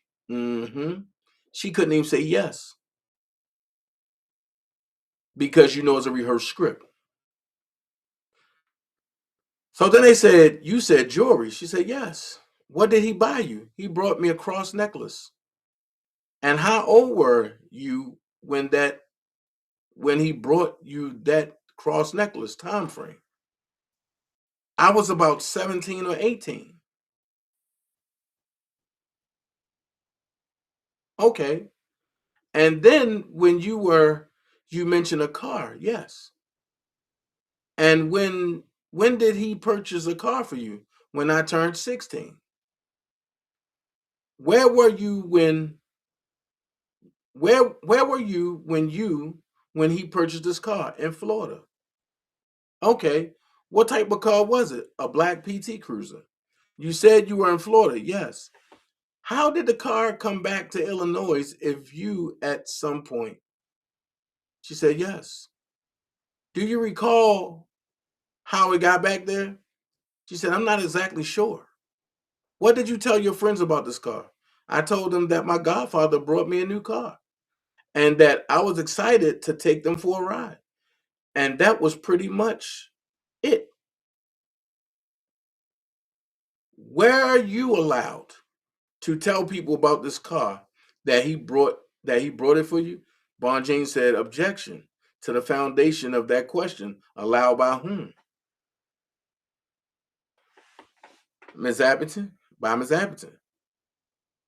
She couldn't even say yes because it's a rehearsed script. So then they said, you said jewelry. She said, yes. What did he buy you? He brought me a cross necklace. And how old were you when he brought you that cross necklace time frame? I was about 17 or 18. Okay. And then when you mentioned a car, yes. And when did he purchase a car for you? When I turned 16. Where were you where were you when he purchased this car in Florida? Okay. What type of car was it? A black PT Cruiser. You said you were in Florida. Yes. How did the car come back to Illinois if you at some point? She said, yes. Do you recall how it got back there? She said, I'm not exactly sure. What did you tell your friends about this car? I told them that my godfather brought me a new car and that I was excited to take them for a ride. And that was pretty much it. Where are you allowed to tell people about this car that he brought it for you? Bonjain said, objection to the foundation of that question. Allowed by whom? Ms. Appleton? By Ms. Appleton.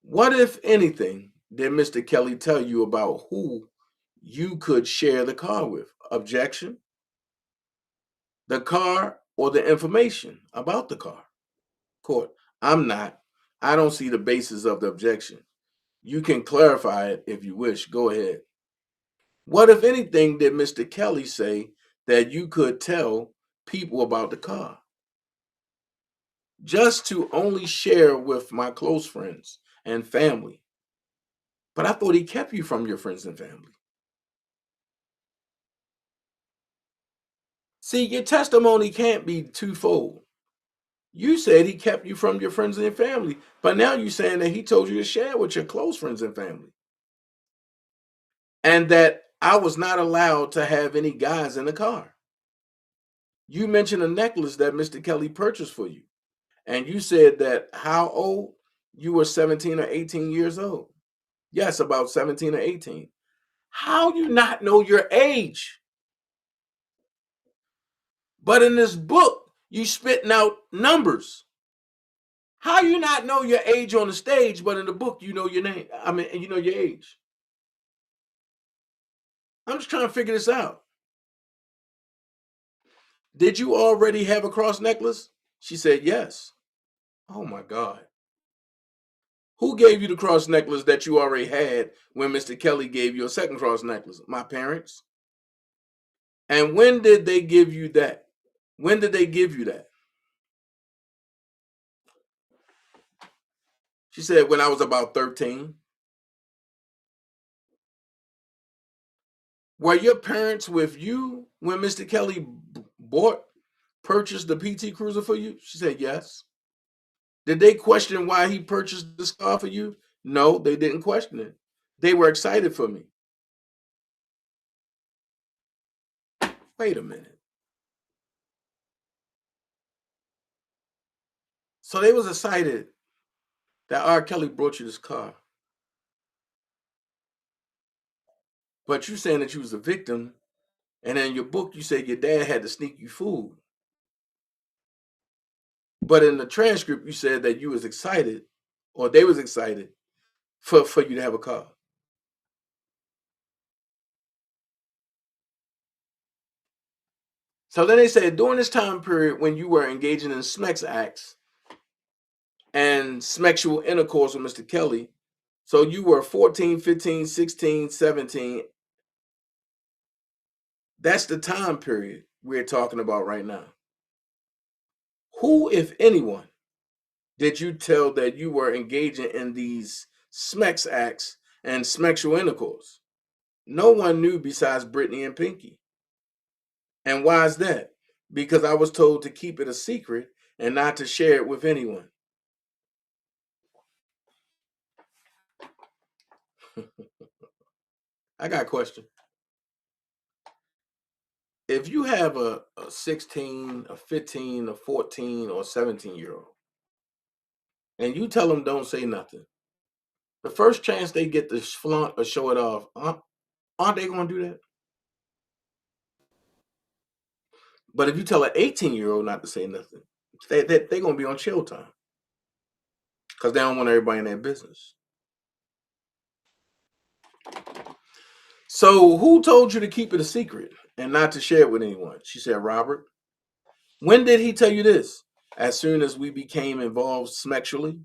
What, if anything, did Mr. Kelly tell you about who you could share the car with? Objection. The car or the information about the car? Court. I'm not. I don't see the basis of the objection. You can clarify it if you wish. Go ahead. What, if anything, did Mr. Kelly say that you could tell people about the car? Just to only share with my close friends and family. But I thought he kept you from your friends and family. See, your testimony can't be twofold. You said he kept you from your friends and your family, but now you're saying that he told you to share with your close friends and family. And that I was not allowed to have any guys in the car. You mentioned a necklace that Mr. Kelly purchased for you. And you said that how old? You were 17 or 18 years old. Yes, about 17 or 18. How you not know your age? But in this book, you spitting out numbers. How you not know your age on the stage, but in the book you know your name? I mean, you know your age. I'm just trying to figure this out. Did you already have a cross necklace? She said yes. Oh my God. Who gave you the cross necklace that you already had when Mr. Kelly gave you a second cross necklace? My parents. And when did they give you that? When did they give you that? She said, when I was about 13. Were your parents with you when Mr. Kelly purchased the PT Cruiser for you? She said, yes. Did they question why he purchased this car for you? No, they didn't question it. They were excited for me. Wait a minute. So they was excited that R. Kelly brought you this car. But you saying that you was a victim, and in your book you said your dad had to sneak you food. But in the transcript you said that you was excited, or they was excited for you to have a car. So then they said during this time period when you were engaging in sex acts and sexual intercourse with Mr. Kelly, so you were 14, 15, 16, 17. That's the time period we're talking about right now. Who, if anyone, did you tell that you were engaging in these sex acts and sexual intercourse? No one knew besides Brittany and Pinky. And why is that? Because I was told to keep it a secret and not to share it with anyone. I got a question. If you have a 16, a 15, a 14, or 17-year-old, and you tell them don't say nothing, the first chance they get to flaunt or show it off, aren't they going to do that? But if you tell an 18-year-old not to say nothing, they're going to be on chill time because they don't want everybody in their business. So who told you to keep it a secret and not to share it with anyone? She said, Robert. When did he tell you this? As soon as we became involved sexually.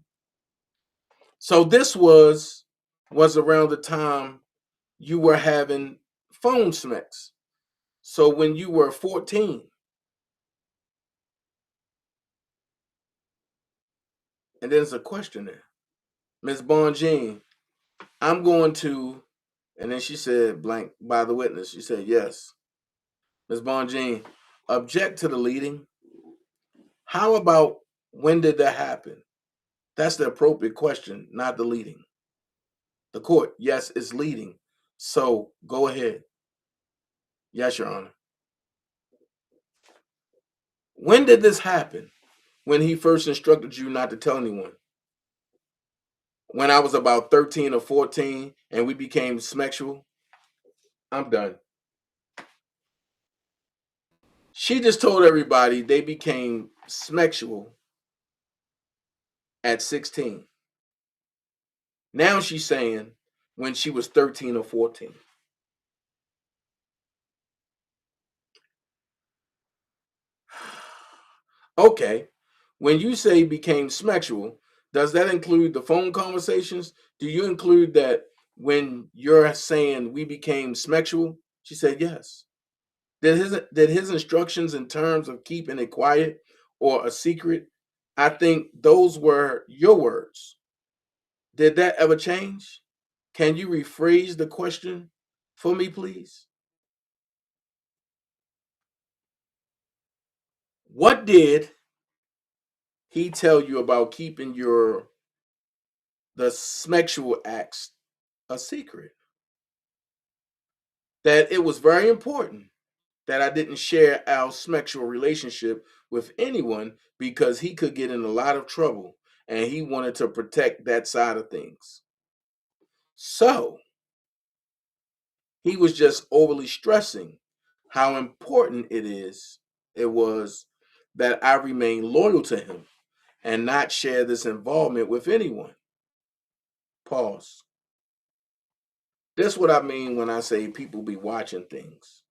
So this was around the time you were having phone sex. So when you were 14. And then there's a question there. Miss Bonjean, I'm going to, and then she said, blank by the witness. She said, yes. Miss Bonjean, object to the leading. How about when did that happen? That's the appropriate question, not the leading. The court, yes, it's leading. So go ahead. Yes, Your Honor. When did this happen? When he first instructed you not to tell anyone? When I was about 13 or 14 and we became sexual? I'm done. She just told everybody they became sexual at 16. Now she's saying when she was 13 or 14. Okay. When you say became sexual, does that include the phone conversations? Do you include that when you're saying we became sexual? She said yes. Did his instructions in terms of keeping it quiet or a secret? I think those were your words. Did that ever change? Can you rephrase the question for me, please? What did he tell you about keeping the sexual acts a secret? That it was very important that I didn't share our sexual relationship with anyone because he could get in a lot of trouble and he wanted to protect that side of things. So he was just overly stressing how important it was that I remain loyal to him and not share this involvement with anyone. Pause. That's what I mean when I say people be watching things.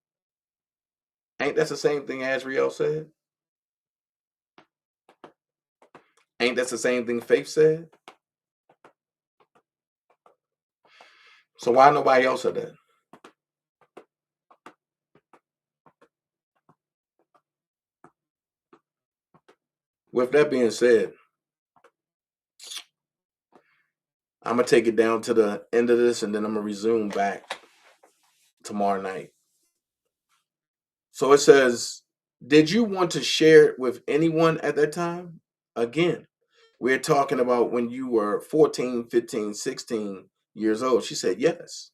Ain't that the same thing Azriel said? Ain't that the same thing Faith said? So why nobody else said that? With that being said, I'm gonna take it down to the end of this and then I'm gonna resume back tomorrow night. So it says, did you want to share it with anyone at that time? Again, we're talking about when you were 14, 15, 16 years old. She said, yes.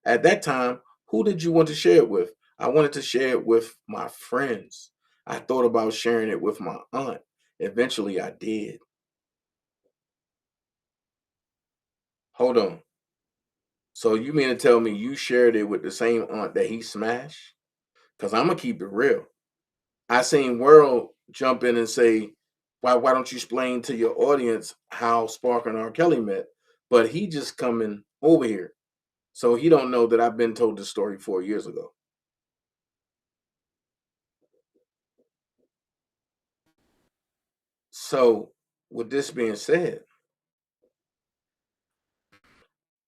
At that time, who did you want to share it with? I wanted to share it with my friends. I thought about sharing it with my aunt. Eventually, I did. Hold on. So you mean to tell me you shared it with the same aunt that he smashed? Because I'm going to keep it real. I seen World jump in and say, why don't you explain to your audience how Spark and R. Kelly met? But he just coming over here. So he don't know that I've been told this story 4 years ago. So with this being said,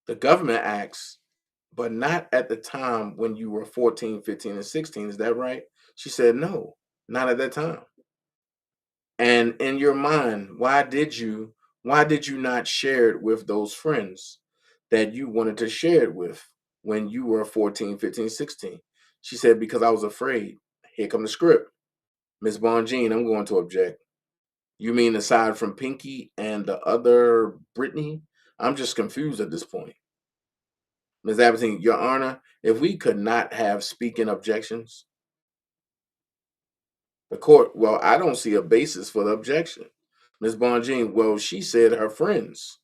the government asks, but not at the time when you were 14, 15, and 16. Is that right? She said, no, not at that time. And in your mind, why did you not share it with those friends that you wanted to share it with when you were 14, 15, 16? She said, because I was afraid. Here come the script. Miss Bonjean, I'm going to object. You mean aside from Pinky and the other Brittany? I'm just confused at this point. Ms. Abbott, Your Honor, if we could not have speaking objections, the court, well, I don't see a basis for the objection. Ms. Bonjean, well, she said her friends.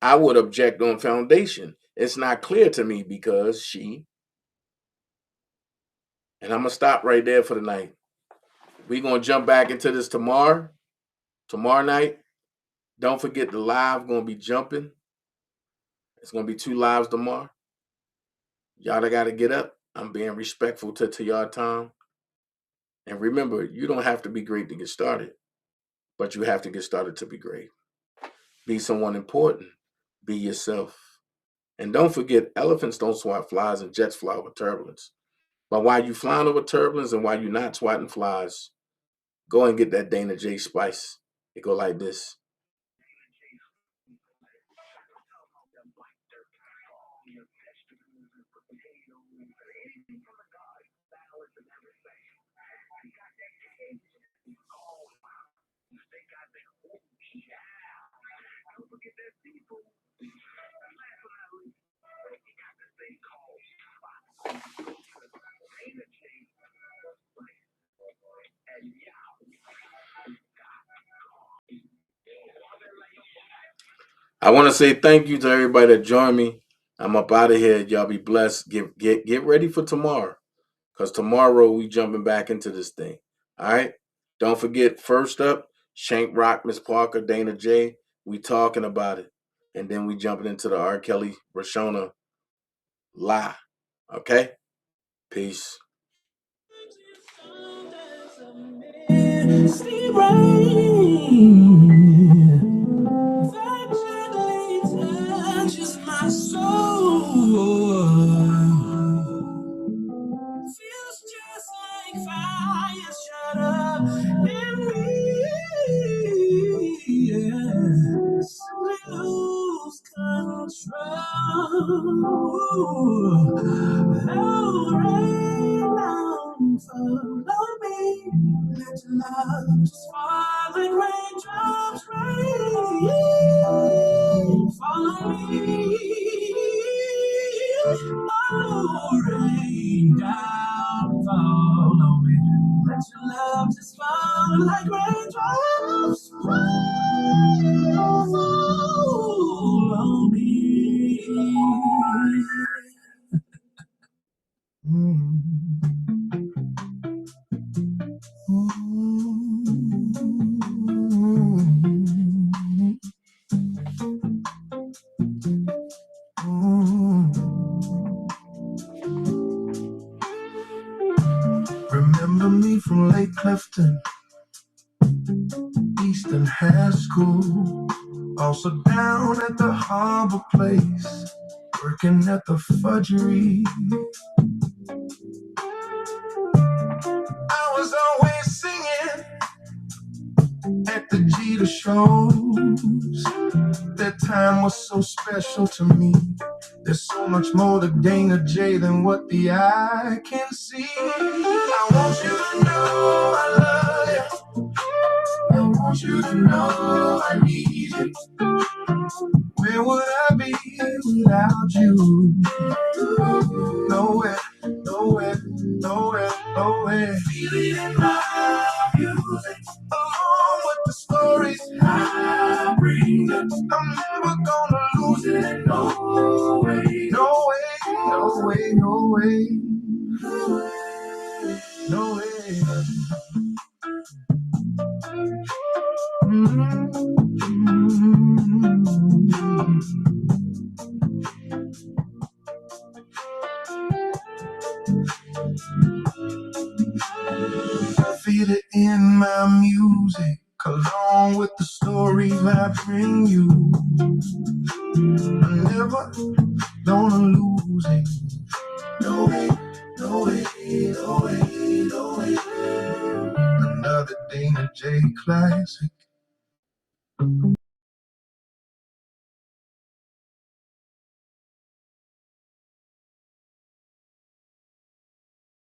I would object on foundation. It's not clear to me because and I'm going to stop right there for the night. We're going to jump back into this tomorrow night. Don't forget the live going to be jumping. It's going to be 2 lives tomorrow. Y'all got to get up. I'm being respectful to y'all time. And remember, you don't have to be great to get started, but you have to get started to be great. Be someone important. Be yourself. And don't forget, elephants don't swat flies and jets fly over turbulence. But while you flying over turbulence and while you're not swatting flies, go and get that Dana J Spice. It go like this. I want to say thank you to everybody that joined me. I'm up out of here. Y'all be blessed. Get ready for tomorrow. Because tomorrow we jumping back into this thing. All right? Don't forget, first up, Shank Rock, Miss Parker, Dana J. We talking about it. And then we jumping into the R. Kelly, Reshona lie. Okay? Peace. Misty rain that gently touches my soul. Feels just like fire shut up in me. Yes, we lose control. Oh, rain down, follow me. Let your love just fall like raindrops rain. Follow me. Oh, rain down, follow me. Let your love just fall like raindrops. Follow me. Remember me from Lake Clifton, Eastern High School. Also down at the Harbor Place, working at the fudgery. I was always singing at the Jeter shows. That time was so special to me. There's so much more to Dana J than what the eye can see. I want you to know I love you. I want you to know I need you. Where would I be without you? Nowhere, nowhere, nowhere, nowhere. Feel it in my music, along with the stories I bring. I'm never gonna lose it. No way, no way, no way, no way, no way. Feel it in my music, along with the stories I bring you. I'm never gonna lose it. No way, no way, no way, no way. Another Dana J classic.